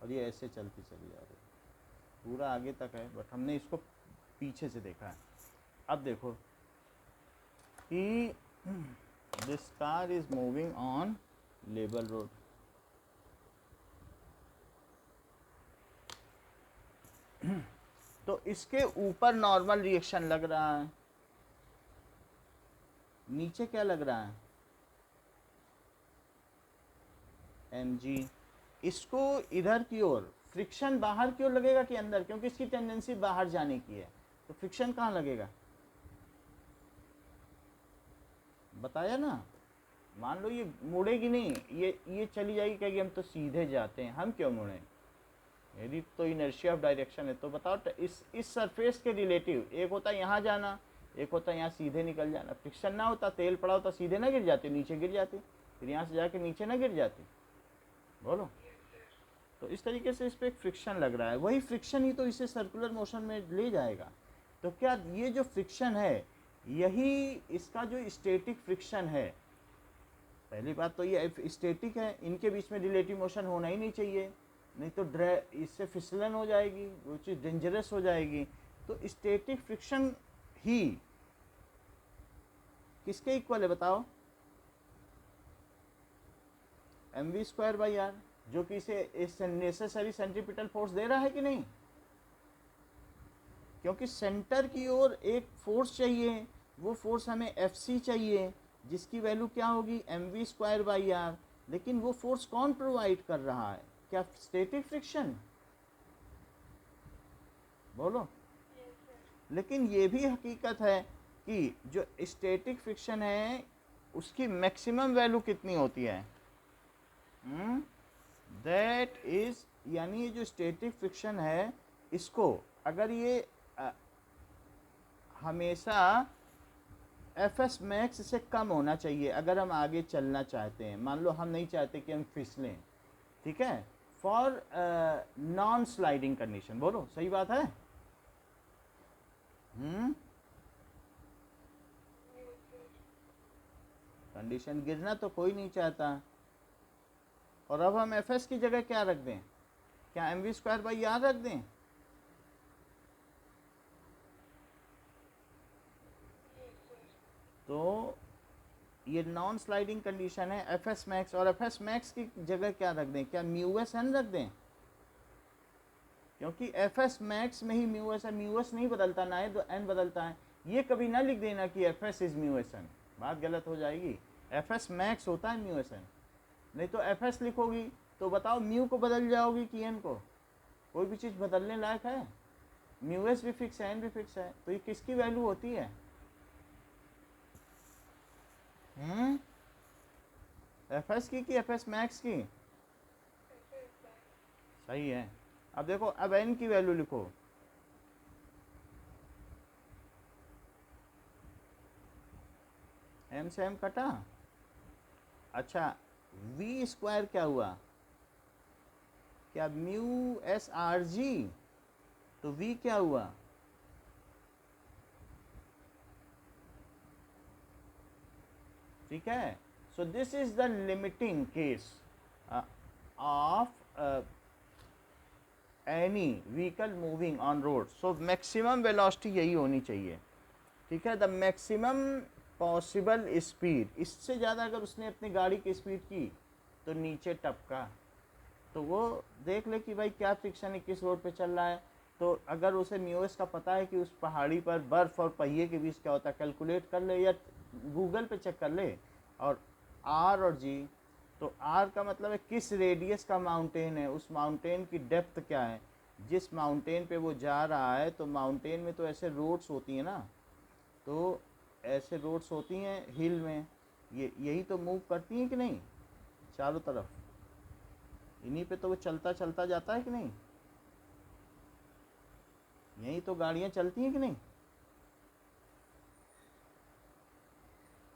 और ये ऐसे चलती चली जा रही है, पूरा आगे तक है, बट हमने इसको पीछे से देखा है। अब देखो कि this car is moving on label road, तो इसके ऊपर नॉर्मल रिएक्शन लग रहा है, नीचे क्या लग रहा है, mg। इसको इधर की ओर फ्रिक्शन बाहर की ओर लगेगा कि अंदर, क्योंकि इसकी टेंडेंसी बाहर जाने की है, तो फ्रिक्शन कहाँ लगेगा, बताया ना। मान लो ये मुड़ेगी नहीं, ये चली जाएगी, कहेगी हम तो सीधे जाते हैं, हम क्यों मुड़ें, यदि तो इनर्शिया ऑफ डायरेक्शन है। तो बताओ इस सरफेस के रिलेटिव, एक होता है यहाँ जाना, एक होता है यहाँ सीधे निकल जाना। फ्रिक्शन ना होता, तेल पड़ा होता, सीधे ना गिर जाती, नीचे गिर जाती, फिर यहाँ से जाके नीचे ना गिर जाती, बोलो। तो इस तरीके से इस पर एक फ्रिक्शन लग रहा है, वही फ्रिक्शन ही तो इसे सर्कुलर मोशन में ले जाएगा। तो क्या ये जो फ्रिक्शन है यही इसका जो स्टैटिक फ्रिक्शन है, पहली बात तो ये स्टैटिक है, इनके बीच में रिलेटिव मोशन होना ही नहीं चाहिए, नहीं तो इससे फिसलन हो जाएगी, वो चीज़ डेंजरस हो जाएगी। तो स्टैटिक फ्रिक्शन ही किसके इक्वल है बताओ, mv²/r, जो कि इसे नेसेसरी सेंट्रीपिटल फोर्स दे रहा है कि नहीं, क्योंकि सेंटर की ओर एक फोर्स चाहिए, वो फोर्स हमें Fc चाहिए, जिसकी वैल्यू क्या होगी mv²/r। लेकिन वो फोर्स कौन प्रोवाइड कर रहा है, क्या स्टैटिक फ्रिक्शन, बोलो। लेकिन ये भी हकीकत है कि जो स्टैटिक फ्रिक्शन है उसकी मैक्सिमम वैल्यू कितनी होती है, दैट इज, यानी ये जो स्टैटिक फ्रिक्शन है इसको अगर ये हमेशा एफएस मैक्स से कम होना चाहिए अगर हम आगे चलना चाहते हैं। मान लो हम नहीं चाहते कि हम फिसलें, ठीक है, फॉर नॉन स्लाइडिंग कंडीशन, बोलो सही बात है। कंडीशन गिरना तो कोई नहीं चाहता, और अब हम एफ एस की जगह क्या रख दें, क्या mv²/r रख दें, तो ये नॉन स्लाइडिंग कंडीशन है एफ एस मैक्स, और एफ एस मैक्स की जगह क्या रख दें, क्या μsn रख दें, क्योंकि एफ एस मैक्स में ही म्यूएस है, म्यूएस नहीं बदलता ना है तो एन बदलता है। ये कभी ना लिख देना कि एफ एस इज म्यूएसएन, बात गलत हो जाएगी, एफ एस मैक्स होता है म्यूएसएन, नहीं तो एफ एस लिखोगी तो बताओ म्यू को बदल जाओगी कि एन को, कोई भी चीज़ बदलने लायक है, म्यूएस भी फिक्स है, एन भी फिक्स है, तो ये किसकी वैल्यू होती है, एफ एस की एफ एस मैक्स की, सही है। अब देखो अब एन की वैल्यू लिखो, एम से एम कटा, अच्छा v² क्या हुआ, क्या μsrg, तो v क्या हुआ, ठीक है। So this is the limiting case of any vehicle moving on road. So maximum velocity यही होनी चाहिए, ठीक है, द मैक्सिमम पॉसिबल स्पीड, इससे ज़्यादा अगर उसने अपनी गाड़ी की स्पीड की तो नीचे टपका, तो वो देख ले कि भाई क्या फ्रिक्शन है, किस रोड पे चल रहा है। तो अगर उसे म्यूएस का पता है कि उस पहाड़ी पर बर्फ़ और पहिए के बीच क्या होता है, कैलकुलेट कर ले या गूगल पे चेक कर ले, और आर और जी, तो आर का मतलब है किस रेडियस का माउंटेन है, उस माउंटेन की डेप्थ क्या है, जिस माउंटेन पे वो जा रहा है। तो माउंटेन में तो ऐसे रोड्स होती हैं ना, तो ऐसे रोड्स होती हैं हिल में, ये यही तो मूव करती हैं कि नहीं चारों तरफ, इन्हीं पे तो वो चलता चलता जाता है कि नहीं, यही तो गाड़ियां चलती हैं कि नहीं,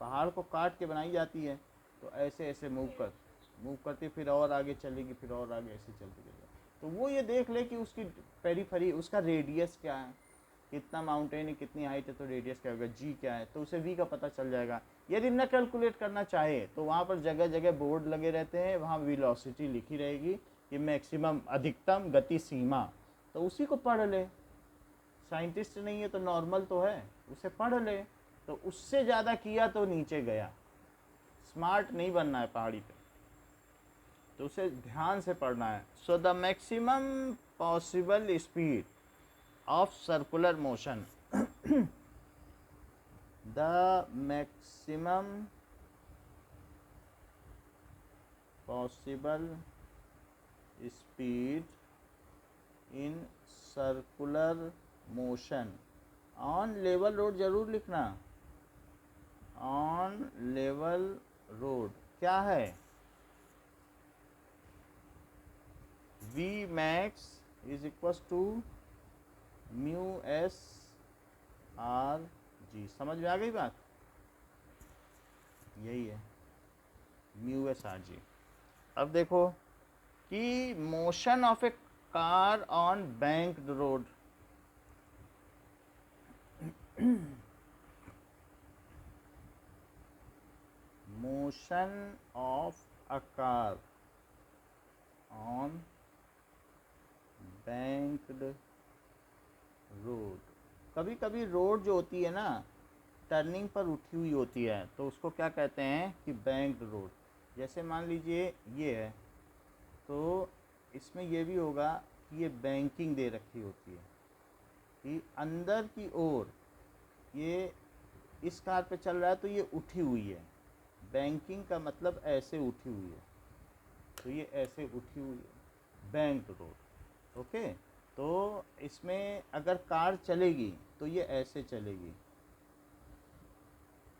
पहाड़ को काट के बनाई जाती है, तो ऐसे ऐसे मूव करती फिर और आगे चलेगी, फिर और आगे ऐसे चलती चलेगी। तो वो ये देख ले कि उसकी पेरीफेरी, उसका रेडियस क्या है, कितना माउंटेन है, कितनी हाइट है, तो रेडियस क्या होगा, जी क्या है, तो उसे वी का पता चल जाएगा। यदि न कैलकुलेट करना चाहे तो वहाँ पर जगह जगह बोर्ड लगे रहते हैं, वहाँ वेलोसिटी लिखी रहेगी कि मैक्सिमम, अधिकतम गति सीमा, तो उसी को पढ़ ले। साइंटिस्ट नहीं है तो नॉर्मल तो है, उसे पढ़ ले, तो उससे ज़्यादा किया तो नीचे गया। स्मार्ट नहीं बनना है पहाड़ी पे, तो उसे ध्यान से पढ़ना है। So the maximum possible speed of circular motion, the maximum possible speed in circular motion on level road, जरूर लिखना, ऑन लेवल रोड क्या है, v max is equal to mu s r g. समझ में आ गई बात, यही है म्यू एस आर जी। अब देखो कि motion of a car on banked road, motion of a car on banked road, कभी कभी रोड जो होती है ना टर्निंग पर उठी हुई होती है, तो उसको क्या कहते हैं कि बैंक्ड रोड। जैसे मान लीजिए ये है, तो इसमें ये भी होगा कि ये बैंकिंग दे रखी होती है कि अंदर की ओर ये इस कार पे चल रहा है, तो ये उठी हुई है, बैंकिंग का मतलब ऐसे उठी हुई है, तो ये ऐसे उठी हुई है, बैंक्ड रोड। ओके, तो इसमें अगर कार चलेगी तो ये ऐसे चलेगी,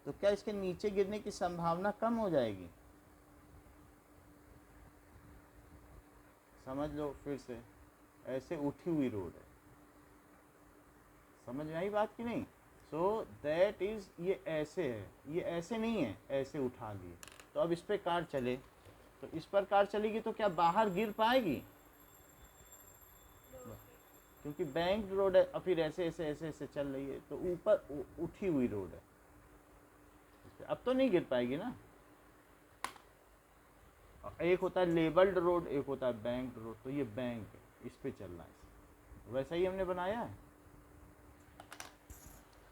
तो क्या इसके नीचे गिरने की संभावना कम हो जाएगी? समझ लो फिर से, ऐसे उठी हुई रोड है, समझ में आई बात कि नहीं? सो दैट इज, ये ऐसे है, ये ऐसे नहीं है, ऐसे उठा लिए, तो अब इस पर कार चले, तो इस पर कार चलेगी तो क्या बाहर गिर पाएगी? क्योंकि बैंक रोड है, और फिर ऐसे ऐसे ऐसे ऐसे चल रही है, तो ऊपर उठी हुई रोड है, अब तो नहीं गिर पाएगी ना। एक होता है लेबल्ड रोड, एक होता है बैंक रोड, तो ये बैंक है, इस पे चलना है, वैसा ही हमने बनाया है।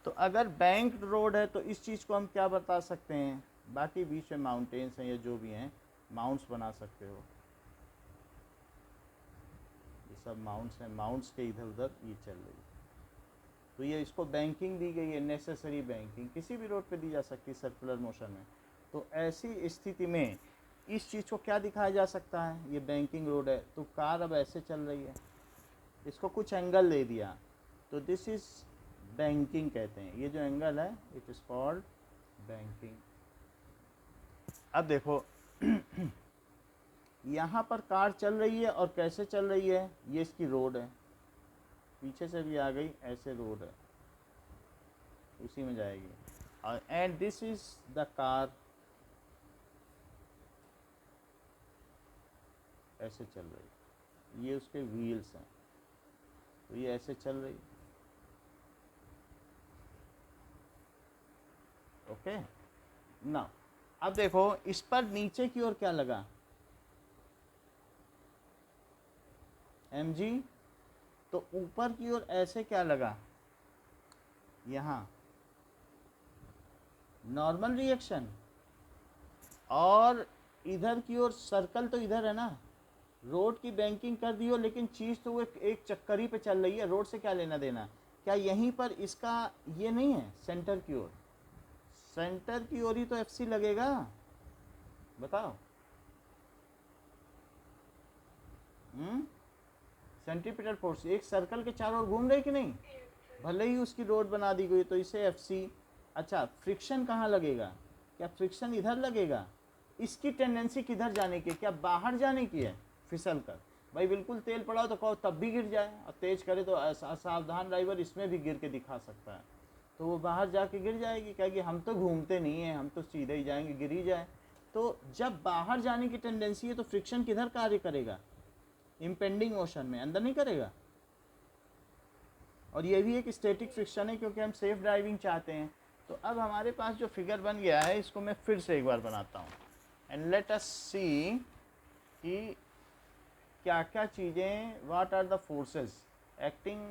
तो अगर बैंक रोड है तो इस चीज़ को हम क्या बता सकते हैं, बाकी बीच में माउंटेन्स हैं या जो भी हैं, माउंट्स बना सकते हो, ये सब माउंट्स हैं, माउंट्स के इधर उधर ये चल रही है, तो ये इसको बैंकिंग दी गई है, नेसेसरी बैंकिंग किसी भी रोड पे दी जा सकती है सर्कुलर मोशन में। तो ऐसी स्थिति में इस चीज़ को क्या दिखाया जा सकता है, ये बैंकिंग रोड है, तो कार अब ऐसे चल रही है, इसको कुछ एंगल दे दिया, तो दिस इज बैंकिंग कहते हैं, ये जो एंगल है इट इज़ कॉल्ड बैंकिंग। अब देखो यहाँ पर कार चल रही है, और कैसे चल रही है, ये इसकी रोड है, पीछे से भी आ गई, ऐसे रोड है, उसी में जाएगी, और and this is the car, ऐसे चल रही, ये उसके व्हील्स हैं, तो ये ऐसे चल रही, ओके ना। अब देखो इस पर नीचे की ओर क्या लगा, mg, तो ऊपर की ओर ऐसे क्या लगा, यहाँ नॉर्मल रिएक्शन, और इधर की ओर सर्कल तो इधर है ना, रोड की बैंकिंग कर दी हो, लेकिन चीज़ तो वो एक चक्कर ही पे चल रही है, रोड से क्या लेना देना। क्या यहीं पर इसका ये नहीं है सेंटर की ओर, सेंटर की ओर ही तो एफ सी लगेगा, बताओ। सेंट्रीपिटल फोर्स एक सर्कल के चारों ओर घूम रही कि नहीं, भले ही उसकी रोड बना दी गई, तो इसे एफ सी। अच्छा, फ्रिक्शन कहाँ लगेगा, क्या फ्रिक्शन इधर लगेगा, इसकी टेंडेंसी किधर जाने की है, क्या बाहर जाने की है, फिसल कर। भाई बिल्कुल तेल पड़ा हो तो कहो तब भी गिर जाए, और तेज करे तो असावधान ड्राइवर इसमें भी गिर के दिखा सकता है, तो वो बाहर जाके गिर जाएगी, कहेगी हम तो घूमते नहीं हैं, हम तो सीधे ही जाएंगे, गिर ही जाए। तो जब बाहर जाने की टेंडेंसी है तो फ्रिक्शन किधर कार्य करेगा? इम्पेंडिंग मोशन में, अंदर नहीं करेगा। और ये भी एक स्टैटिक फ्रिक्शन है क्योंकि हम सेफ ड्राइविंग चाहते हैं। तो अब हमारे पास जो फिगर बन गया है इसको मैं फिर से एक बार बनाता हूँ, एंड लेट अस सी कि क्या क्या चीज़ें, what are the forces acting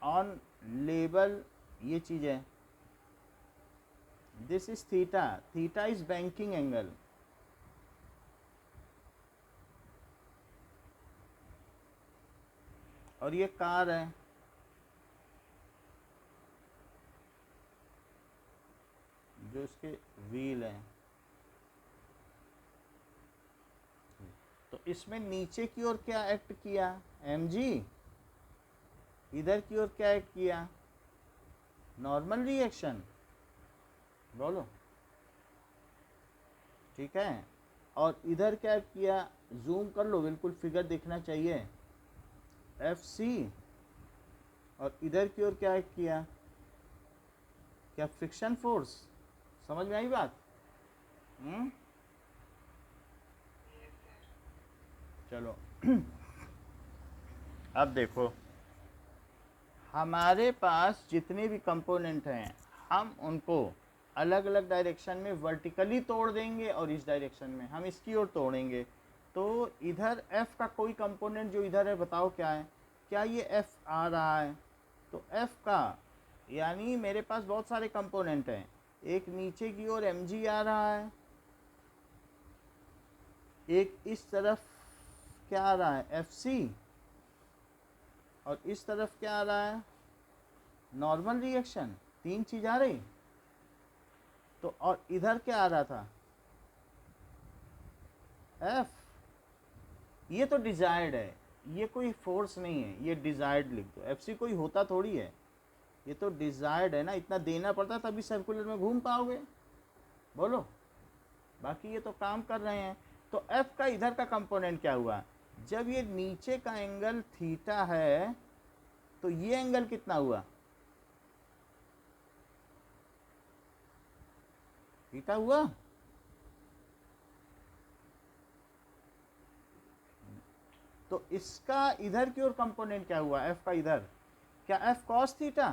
on label, ये चीज़ें। This is theta, theta is banking angle, और ये कार है, जो इसके व्हील हैं। तो इसमें नीचे की ओर क्या एक्ट किया? mg। इधर की ओर क्या एक्ट किया? Normal reaction. बोलो, ठीक है। और इधर क्या एक्ट किया? जूम कर लो, बिल्कुल फिगर दिखना चाहिए, fc। और इधर की ओर क्या एक्ट किया? क्या? Friction force. समझ में आई बात? Yes, sir. चलो अब देखो, हमारे पास जितने भी कंपोनेंट हैं हम उनको अलग अलग डायरेक्शन में वर्टिकली तोड़ देंगे, और इस डायरेक्शन में हम इसकी ओर तोड़ेंगे। तो इधर f का कोई कंपोनेंट जो इधर है, बताओ क्या है? क्या ये f आ रहा है? तो f का, यानी मेरे पास बहुत सारे कंपोनेंट हैं, एक नीचे की ओर mg आ रहा है, एक इस तरफ क्या आ रहा है? fc, और इस तरफ क्या आ रहा है? Normal reaction. तीन चीज आ रही। तो और इधर क्या आ रहा था? F। ये तो डिजायर्ड है, ये कोई फोर्स नहीं है, ये डिजायर्ड लिख दो। FC कोई होता थोड़ी है, ये तो डिजायर्ड है ना, इतना देना पड़ता तभी सर्कुलर में घूम पाओगे। बोलो, बाकी ये तो काम कर रहे हैं। तो F का इधर का कंपोनेंट क्या हुआ? जब ये नीचे का एंगल थीटा है तो ये एंगल कितना हुआ? थीटा हुआ। तो इसका इधर की ओर कंपोनेंट क्या हुआ? F का इधर, क्या F cos थीटा?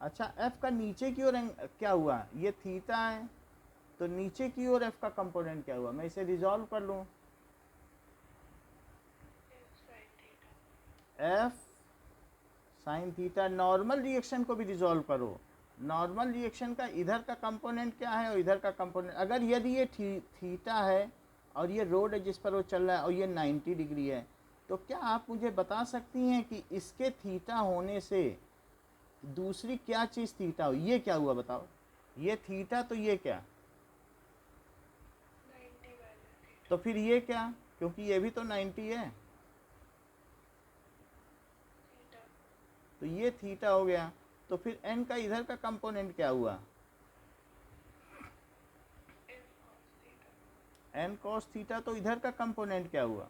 अच्छा, F का नीचे की ओर क्या हुआ? ये थीटा है, तो नीचे की ओर F का कंपोनेंट क्या हुआ? मैं इसे रिजॉल्व कर लूँ, F sin theta. F sine theta. Normal reaction को भी रिजॉल्व करो, नॉर्मल रिएक्शन का इधर का कंपोनेंट क्या है और इधर का कंपोनेंट, अगर यदि ये थीटा है और ये रोड है जिस पर वो चल रहा है और ये 90 डिग्री है, तो क्या आप मुझे बता सकती हैं कि इसके थीटा होने से दूसरी क्या चीज़ थीटा हो? ये क्या हुआ बताओ? ये थीटा, तो ये क्या? 90 minus theta. तो फिर ये क्या? क्योंकि ये भी तो 90 है, Theta. तो ये थीटा हो गया। तो फिर n का इधर का कंपोनेंट क्या हुआ? F cos theta. n cos theta. तो इधर का कंपोनेंट क्या हुआ?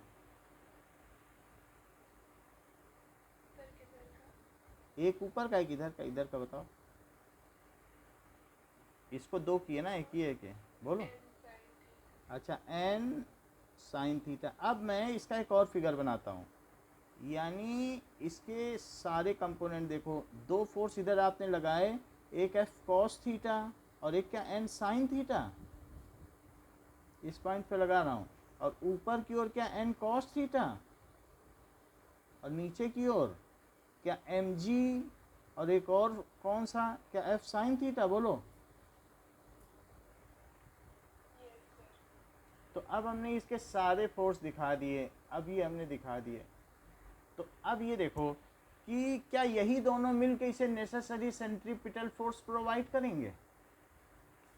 Sir किधर का? एक ऊपर का, एक इधर का। इधर का बताओ। इसको दो किए ना, एक ही है के, बोलो। N sin theta. अच्छा, n साइन थीटा। अब मैं इसका एक और फिगर बनाता हूँ, यानी इसके सारे कंपोनेंट देखो, दो फोर्स इधर आपने लगाए, एक F cos थीटा और एक क्या? n sine theta. इस पॉइंट पे लगा रहा हूँ, और ऊपर की ओर क्या? n cos थीटा, और नीचे की ओर क्या? mg, और एक और कौन सा? क्या? F sign theta. बोलो। Yes, sir. तो अब हमने इसके सारे फोर्स दिखा दिए, अब ये हमने दिखा दिए। तो अब ये देखो कि क्या यही दोनों मिलकर इसे नेसेसरी सेंट्रीपिटल फोर्स प्रोवाइड करेंगे,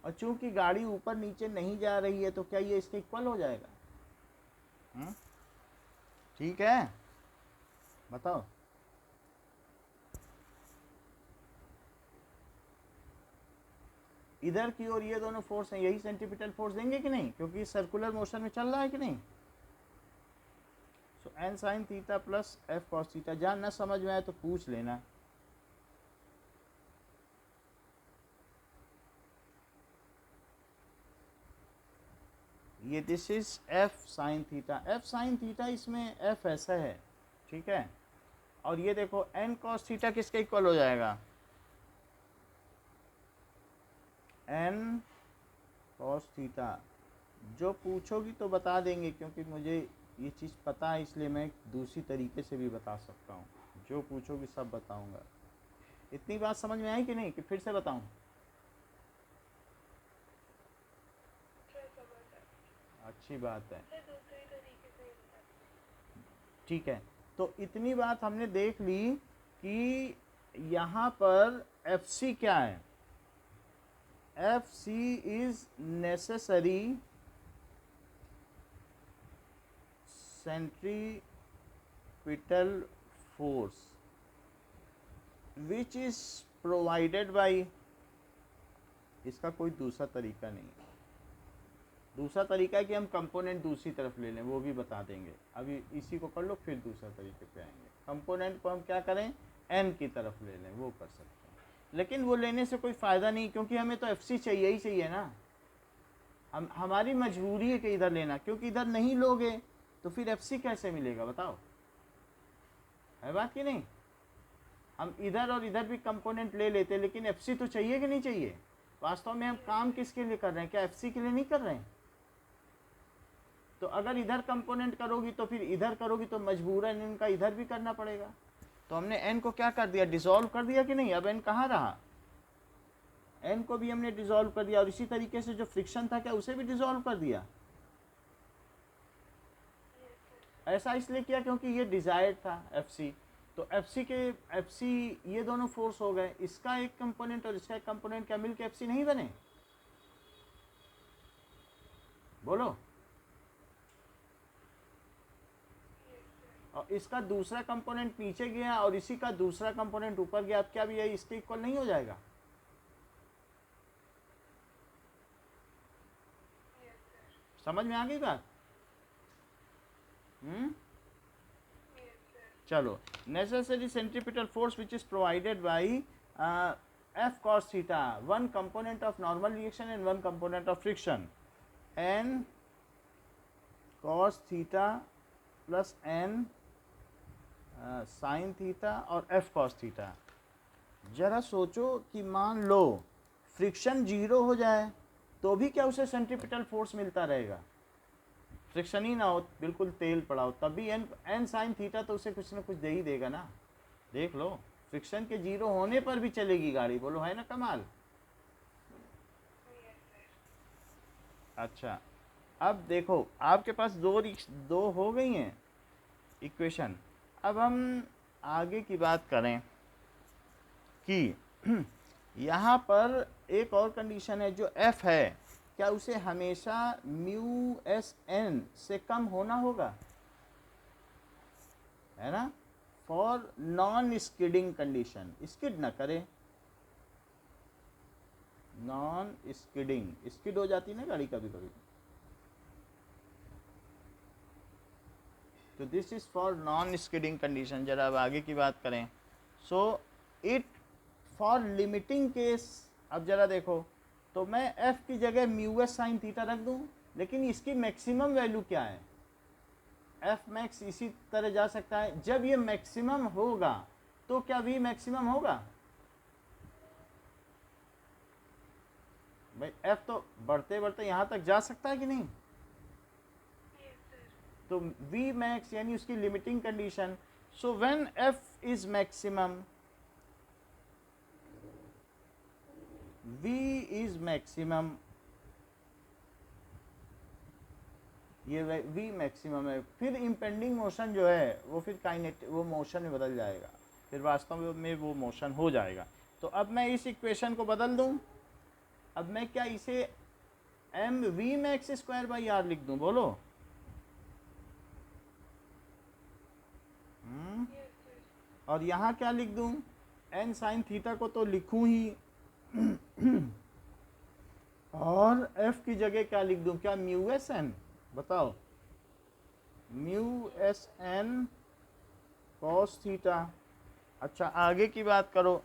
और चूंकि गाड़ी ऊपर नीचे नहीं जा रही है तो क्या ये इसके इक्वल हो जाएगा? ठीक है, बताओ। इधर की ओर ये दोनों फोर्स हैं, यही सेंट्रीपिटल फोर्स देंगे कि नहीं, क्योंकि सर्कुलर मोशन में चल रहा है कि नहीं। So N sine theta plus F cos theta. जहाँ न समझ में आए तो पूछ लेना। ये this is F sine theta. F sine theta, इसमें एफ ऐसा है, ठीक है। और ये देखो एन कॉस थीटा किसके इक्वल हो जाएगा, एन कॉस थीटा। जो पूछोगी तो बता देंगे, क्योंकि मुझे ये चीज़ पता है, इसलिए मैं दूसरी तरीके से भी बता सकता हूँ। जो पूछोगी सब बताऊँगा। इतनी बात समझ में आई कि नहीं, कि फिर से बताऊँ? अच्छी बात है, दूसरे तरीके से बता। ठीक है। तो इतनी बात हमने देख ली कि यहाँ पर एफ सी क्या है। F c is necessary centripetal force which is provided by, इसका कोई दूसरा तरीका नहीं है। दूसरा तरीका है कि हम कंपोनेंट दूसरी तरफ ले लें, वो भी बता देंगे। अभी इसी को कर लो, फिर दूसरा तरीके पे आएंगे। कंपोनेंट को हम क्या करें, एन की तरफ ले लें, वो कर सकते हैं। लेकिन वो लेने से कोई फ़ायदा नहीं, क्योंकि हमें तो एफ सी चाहिए ही चाहिए ना। हमारी मजबूरी है कि इधर लेना, क्योंकि इधर नहीं लोगे तो फिर एफ सी कैसे मिलेगा, बताओ, है बात कि नहीं। हम इधर और इधर भी कंपोनेंट ले लेते, लेकिन एफ सी तो चाहिए कि नहीं चाहिए। वास्तव में हम काम किसके लिए कर रहे हैं, क्या एफ सी के लिए नहीं कर रहे हैं। तो अगर इधर कंपोनेंट करोगी तो फिर इधर करोगी, तो मजबूरन इनका इधर भी करना पड़ेगा। तो हमने एन को क्या कर दिया, डिसॉल्व कर दिया कि नहीं। अब एन कहाँ रहा, एन को भी हमने डिसॉल्व कर दिया। और इसी तरीके से जो फ्रिक्शन था, क्या उसे भी डिसॉल्व कर दिया। ऐसा इसलिए किया क्योंकि ये डिजायर्ड था एफ सी। तो एफ सी ये दोनों फोर्स हो गए, इसका एक कंपोनेंट और इसका एक कंपोनेंट, क्या मिलकर एफ सी नहीं बने, बोलो। और इसका दूसरा कंपोनेंट नीचे गया और इसी का दूसरा कंपोनेंट ऊपर गया, अब क्या भी है इसके इक्वल नहीं हो जाएगा। समझ में आ गई बात। चलो, necessary centripetal force which is provided by f cos theta, one component of normal reaction and one component of friction, n cos theta plus n sine theta और एफ कॉस थीटा। जरा सोचो कि मान लो फ्रिक्शन 0 हो जाए तो भी क्या उसे सेंट्रीपिटल फोर्स मिलता रहेगा, फ्रिक्शन ही ना हो, बिल्कुल तेल पड़ा हो, तब भी एन साइन थीटा तो उसे कुछ ना कुछ दे ही देगा ना। देख लो, फ्रिक्शन के 0 होने पर भी चलेगी गाड़ी, बोलो है ना कमाल। अच्छा, अब देखो आपके पास दो हो गई हैं इक्वेशन। अब हम आगे की बात करें कि यहाँ पर एक और कंडीशन है, जो एफ है, क्या उसे हमेशा म्यू एस एन से कम होना होगा, है ना, for non skidding condition. Skid ना करे, नॉन स्किडिंग, स्किड हो जाती है ना गाड़ी कभी कभी। तो this is for non skidding condition. जरा अब आगे की बात करें। So it for limiting case, अब जरा देखो, तो मैं f की जगह म्यू एस साइन थीटा रख दूं, लेकिन इसकी मैक्सिमम वैल्यू क्या है, एफ मैक्स इसी तरह जा सकता है। जब ये मैक्सिमम होगा तो क्या v मैक्सिमम होगा, भाई f तो बढ़ते बढ़ते यहां तक जा सकता है कि नहीं। तो v मैक्स यानी उसकी limiting condition. So when f is maximum, v is maximum, ये v मैक्सिमम है, फिर इम्पेंडिंग मोशन जो है वो फिर काइनेटिक, वो मोशन में बदल जाएगा, फिर वास्तव में वो मोशन हो जाएगा। तो अब मैं इस इक्वेशन को बदल दूं। अब मैं क्या इसे m v max square by r लिख दूं, बोलो। और यहाँ क्या लिख दूं, एन साइन थीटा को तो लिखूं ही और एफ की जगह क्या लिख दूं, क्या म्यू एस एन, बताओ, mu S n cos theta. अच्छा आगे की बात करो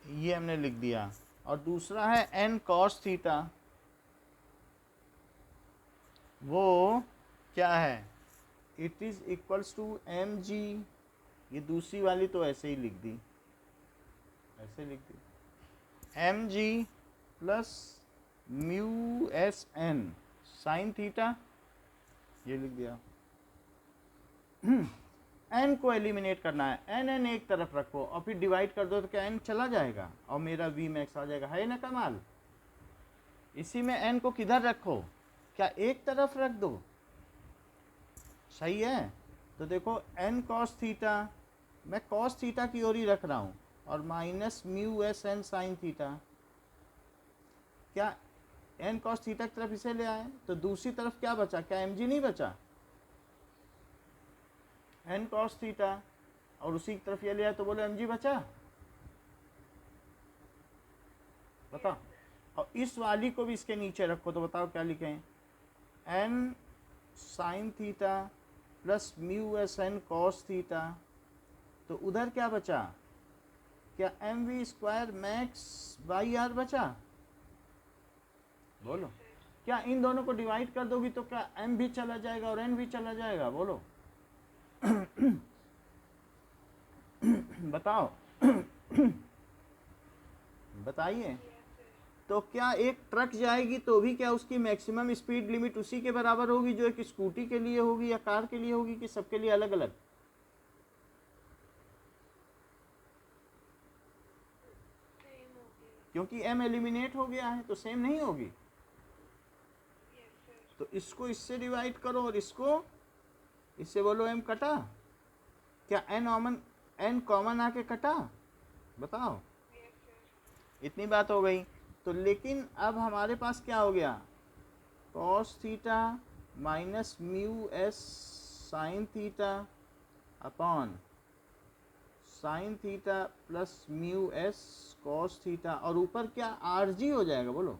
ये हमने लिख दिया, और दूसरा है एन कॉस थीटा, वो क्या है, it is equals to m g, ये दूसरी वाली तो ऐसे ही लिख दी, ऐसे लिख दी, एम जी plus mu S N sine theta, ये लिख दिया। एन को एलिमिनेट करना है, एन एन एक तरफ रखो और फिर डिवाइड कर दो तो क्या एन चला जाएगा और मेरा वी मैक्स आ जाएगा, है ना कमाल। इसी में एन को किधर रखो, क्या एक तरफ रख दो, सही है। तो देखो एन कॉस थीटा, मैं कॉस थीटा की ओर ही रख रहा हूँ, और minus mu S N sine theta, क्या एन कॉस थीटा की तरफ इसे ले आए तो दूसरी तरफ क्या बचा, क्या एम जी नहीं बचा, एन कॉस थीटा, और उसी की तरफ ये ले आए तो बोलो एम जी बचा, बताओ। और इस वाली को भी इसके नीचे रखो तो बताओ क्या लिखें, n sine theta plus mu S n cos theta, तो उधर क्या बचा, क्या m v square max by r बचा, बोलो। क्या इन दोनों को डिवाइड कर दोगी तो क्या एम भी चला जाएगा और एन भी चला जाएगा, बोलो बताओ बताइए। तो क्या एक ट्रक जाएगी तो भी क्या उसकी मैक्सिमम स्पीड लिमिट उसी के बराबर होगी जो एक स्कूटी के लिए होगी या कार के लिए होगी, कि सबके लिए अलग अलग, सेम होगी। क्योंकि एम एलिमिनेट हो गया है तो सेम नहीं होगी। Yes sir. तो इसको इससे डिवाइड करो और इसको इससे, बोलो एम कटा, क्या एन कॉमन आके कटा, बताओ। Yes sir. इतनी बात हो गई। तो लेकिन अब हमारे पास क्या हो गया, cos theta minus mu S sine theta upon sine theta plus mu S cos theta, और ऊपर क्या आर जी हो जाएगा, बोलो,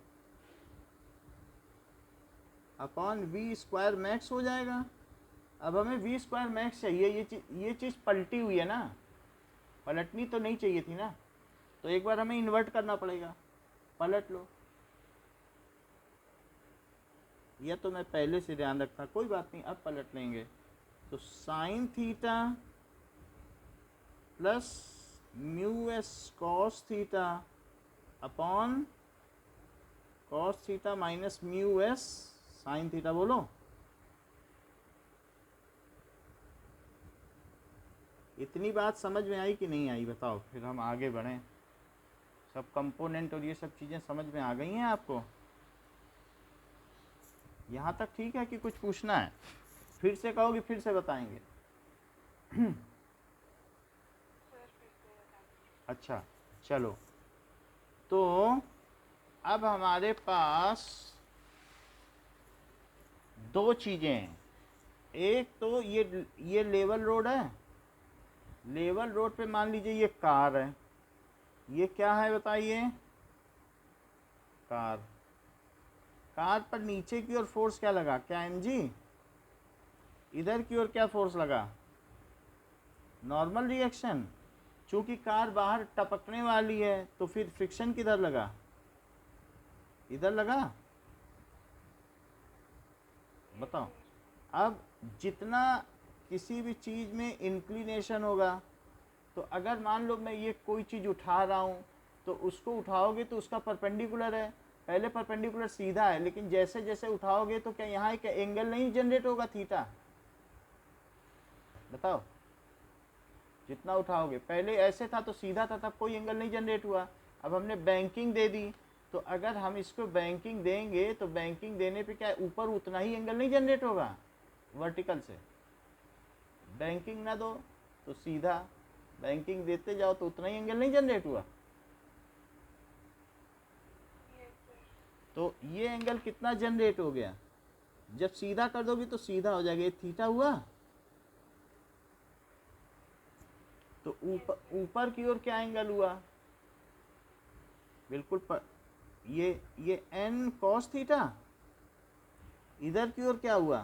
अपॉन वी स्क्वायर मैक्स हो जाएगा। अब हमें वी स्क्वायर मैक्स चाहिए, ये चीज़ पलटी हुई है ना, पलटनी तो नहीं चाहिए थी ना, तो एक बार हमें इन्वर्ट करना पड़ेगा, पलट लो। यह तो मैं पहले से ध्यान रखता, कोई बात नहीं, अब पलट लेंगे। तो sign theta plus mu S cos theta upon cos theta minus mu S sine theta, बोलो। इतनी बात समझ में आई कि नहीं आई, बताओ, फिर हम आगे बढ़ें। सब कंपोनेंट और ये सब चीज़ें समझ में आ गई हैं आपको, यहाँ तक ठीक है कि कुछ पूछना है, फिर से कहोगे फिर से बताएंगे सर फिर से बता दीजिए। अच्छा चलो, तो अब हमारे पास दो चीज़ें हैं, एक तो ये लेवल रोड है, लेवल रोड पे मान लीजिए ये कार है, ये क्या है बताइए, कार। कार पर नीचे की ओर फोर्स क्या लगा, क्या एम जी, इधर की ओर क्या फोर्स लगा, नॉर्मल रिएक्शन। चूंकि कार बाहर टपकने वाली है तो फिर फ्रिक्शन किधर लगा, इधर लगा, बताओ। अब जितना किसी भी चीज़ में इंक्लिनेशन होगा, तो अगर मान लो मैं ये कोई चीज़ उठा रहा हूँ तो उसको उठाओगे तो उसका परपेंडिकुलर है, पहले परपेंडिकुलर सीधा है, लेकिन जैसे जैसे उठाओगे तो क्या यहाँ एक एंगल नहीं जनरेट होगा थीटा, बताओ। जितना उठाओगे, पहले ऐसे था तो सीधा था, तब कोई एंगल नहीं जनरेट हुआ, अब हमने बैंकिंग दे दी, तो अगर हम इसको बैंकिंग देंगे तो बैंकिंग देने पे क्या ऊपर उतना ही एंगल नहीं जनरेट होगा वर्टिकल से, बैंकिंग ना दो तो सीधा, बैंकिंग देते जाओ तो उतना ही एंगल नहीं जनरेट हुआ। Yes sir. तो ये एंगल कितना जनरेट हो गया, जब सीधा कर दोगे तो सीधा हो जाएगा, ये थीटा हुआ। तो ऊपर ऊपर की ओर क्या एंगल हुआ, बिल्कुल ये n cos थीटा, इधर की ओर क्या हुआ,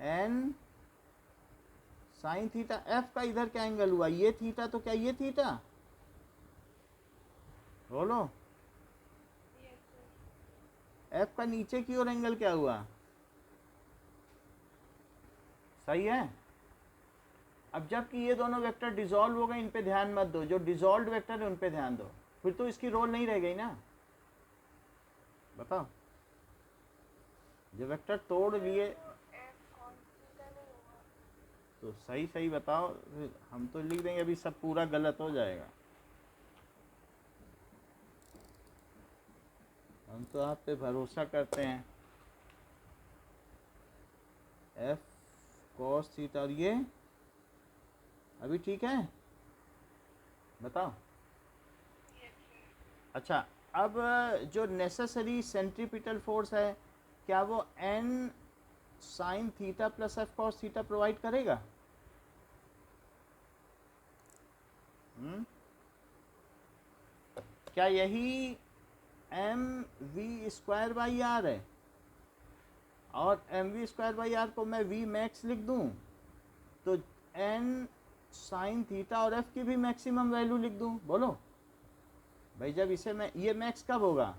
n साइन थीटा। f का इधर क्या एंगल हुआ, ये थीटा, तो क्या ये थीटा, बोलो। Yes, sir. f का नीचे की ओर एंगल क्या हुआ, सही है। अब जबकि ये दोनों वेक्टर डिसॉल्व हो गए, इन पे ध्यान मत दो, जो डिसॉल्व वेक्टर है उन पे ध्यान दो, फिर तो इसकी रोल नहीं रह गई ना। बताओ, जो वेक्टर तोड़ लिए F cos theta नहीं होगा. तो सही सही बताओ, फिर हम तो लिख देंगे, अभी सब पूरा गलत हो जाएगा। हम तो आप पे भरोसा करते हैं। एफ कॉस थीटा, और ये अभी ठीक है, बताओ। Yes, sir. अच्छा, अब जो नेसेसरी सेंट्रीपिटल फोर्स है, क्या वो n sine theta plus F cos theta provide करेगा? क्या यही m v square by r है? और m v square by r को मैं वी मैक्स लिख दूं, तो एन साइन थीटा और एफ की भी मैक्सिमम वैल्यू लिख दूं, बोलो भाई। जब इसे मैं, ये मैक्स कब होगा,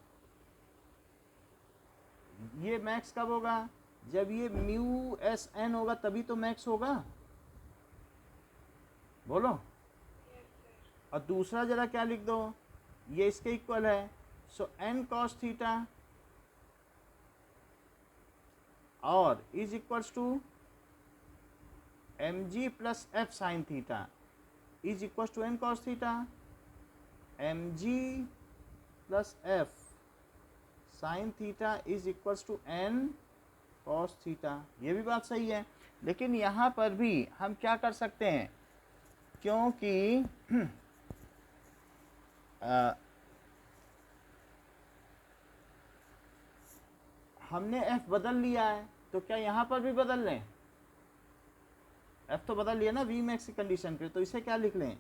ये मैक्स कब होगा, जब ये म्यू एस एन होगा, तभी तो मैक्स होगा, बोलो। Yes, sir. और दूसरा जरा क्या लिख दो, ये इसके इक्वल है, सो एन कॉस थीटा और is equals to m ji plus f sine theta is equals to n cos theta, m ji plus f sine theta is equals to n cos theta. ये भी बात सही है, लेकिन यहाँ पर भी हम क्या कर सकते हैं, क्योंकि हमने f बदल लिया है, तो क्या यहाँ पर भी बदल लें, f तो बदल लिया ना v मैक्स की कंडीशन पे, तो इसे क्या लिख लें,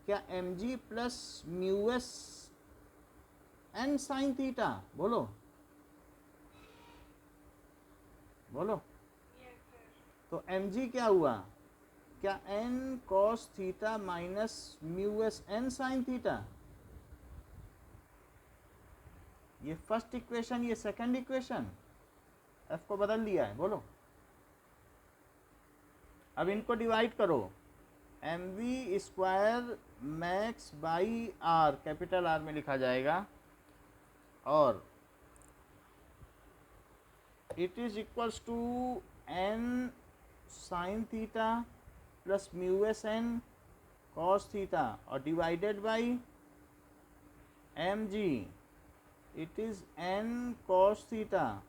क्या एम जी plus mu S N sine theta, बोलो बोलो। Yes, sir. तो एम जी क्या हुआ, क्या n cos theta minus mu S N sine theta, ये फर्स्ट इक्वेशन, ये सेकंड इक्वेशन, एफ को बदल दिया है, बोलो। अब इनको डिवाइड करो, m v square max by r, capital r में लिखा जाएगा, और it is equals to n sine theta plus mu S n cos theta, और divided by M G, it is N cos theta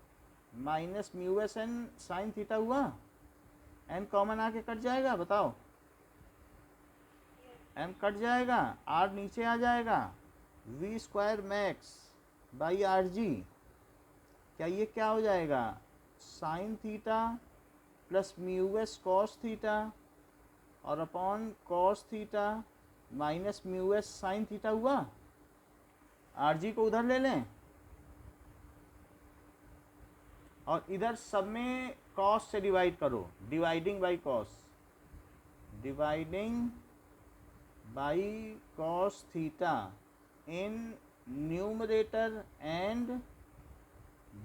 minus mu S N sine theta हुआ, N common आके cut जाएगा, बताओ, M cut जाएगा, R नीचे आ जाएगा, V square max by R G, क्या ये क्या हो जाएगा, sine theta plus mu S cos theta और upon cos theta minus mu S sine theta हुआ। आर जी को उधर ले लें, और इधर सब में कॉस से डिवाइड करो, dividing by cos, dividing by cos theta in numerator and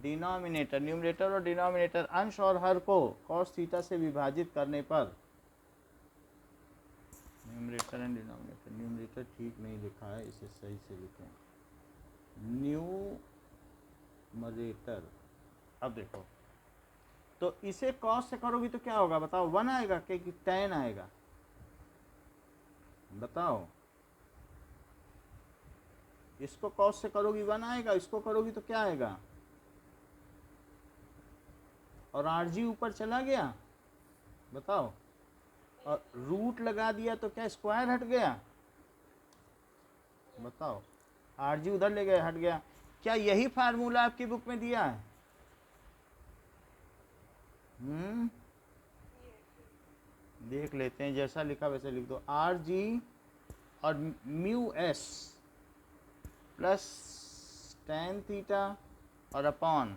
denominator, numerator और डिनोमिनेटर, अंश और हर को कॉस थीटा से विभाजित करने पर, न्यूमरेटर एंड डिनोमिनेटर, न्यूमरेटर ठीक नहीं लिखा है, इसे सही से लिखें, न्यूमरेटर। अब देखो, तो इसे कॉस से करोगी तो क्या होगा, बताओ, 1 आएगा कि 10 आएगा, बताओ। इसको कॉस से करोगी 1 आएगा, इसको करोगी तो क्या आएगा, और आर जी ऊपर चला गया, बताओ, और रूट लगा दिया तो क्या स्क्वायर हट गया, बताओ, आर जी उधर ले गए, हट गया। क्या यही फार्मूला आपकी बुक में दिया है? देख लेते हैं, जैसा लिखा वैसे लिख दो, आर जी और mu S plus tan theta और अपॉन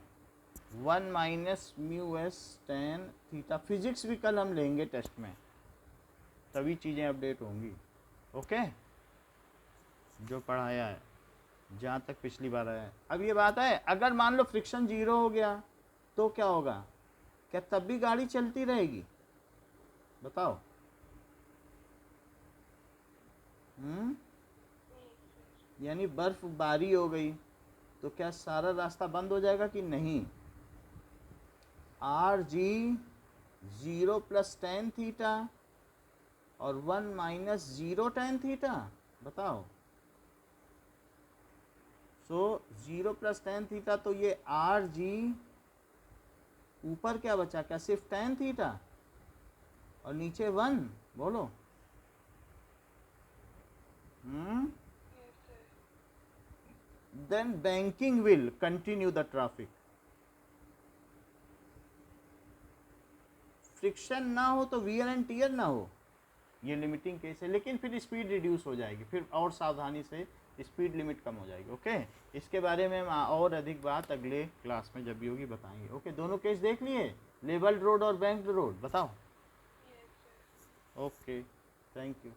1 माइनस mu S tan theta. Physics भी कल हम लेंगे टेस्ट में, तभी चीज़ें अपडेट होंगी। ओके, जो पढ़ाया है जहाँ तक पिछली बार आया है। अब ये बात है, अगर मान लो फ्रिक्शन 0 हो गया तो क्या होगा? क्या तब भी गाड़ी चलती रहेगी? बताओ। यानी बर्फबारी हो गई तो क्या सारा रास्ता बंद हो जाएगा कि नहीं? R G 0 plus tan theta और 1 माइनस 0 tan थीटा, बताओ। सो 0 प्लस tan थीटा, तो ये आर जी ऊपर क्या बचा? क्या सिर्फ tan थीटा और नीचे 1? बोलो। Yes, sir. Then banking will continue the traffic. Friction ना हो तो वियर एंड टीयर ना हो, ये लिमिटिंग केस है, लेकिन फिर स्पीड रिड्यूस हो जाएगी, फिर और सावधानी से स्पीड लिमिट कम हो जाएगी। ओके, इसके बारे में हम और अधिक बात अगले क्लास में जब भी होगी बताएंगे। ओके, दोनों केस देख लिए, लेवल्ड रोड और बैंक्ड रोड, बताओ। Yes, sir. Okay, thank you.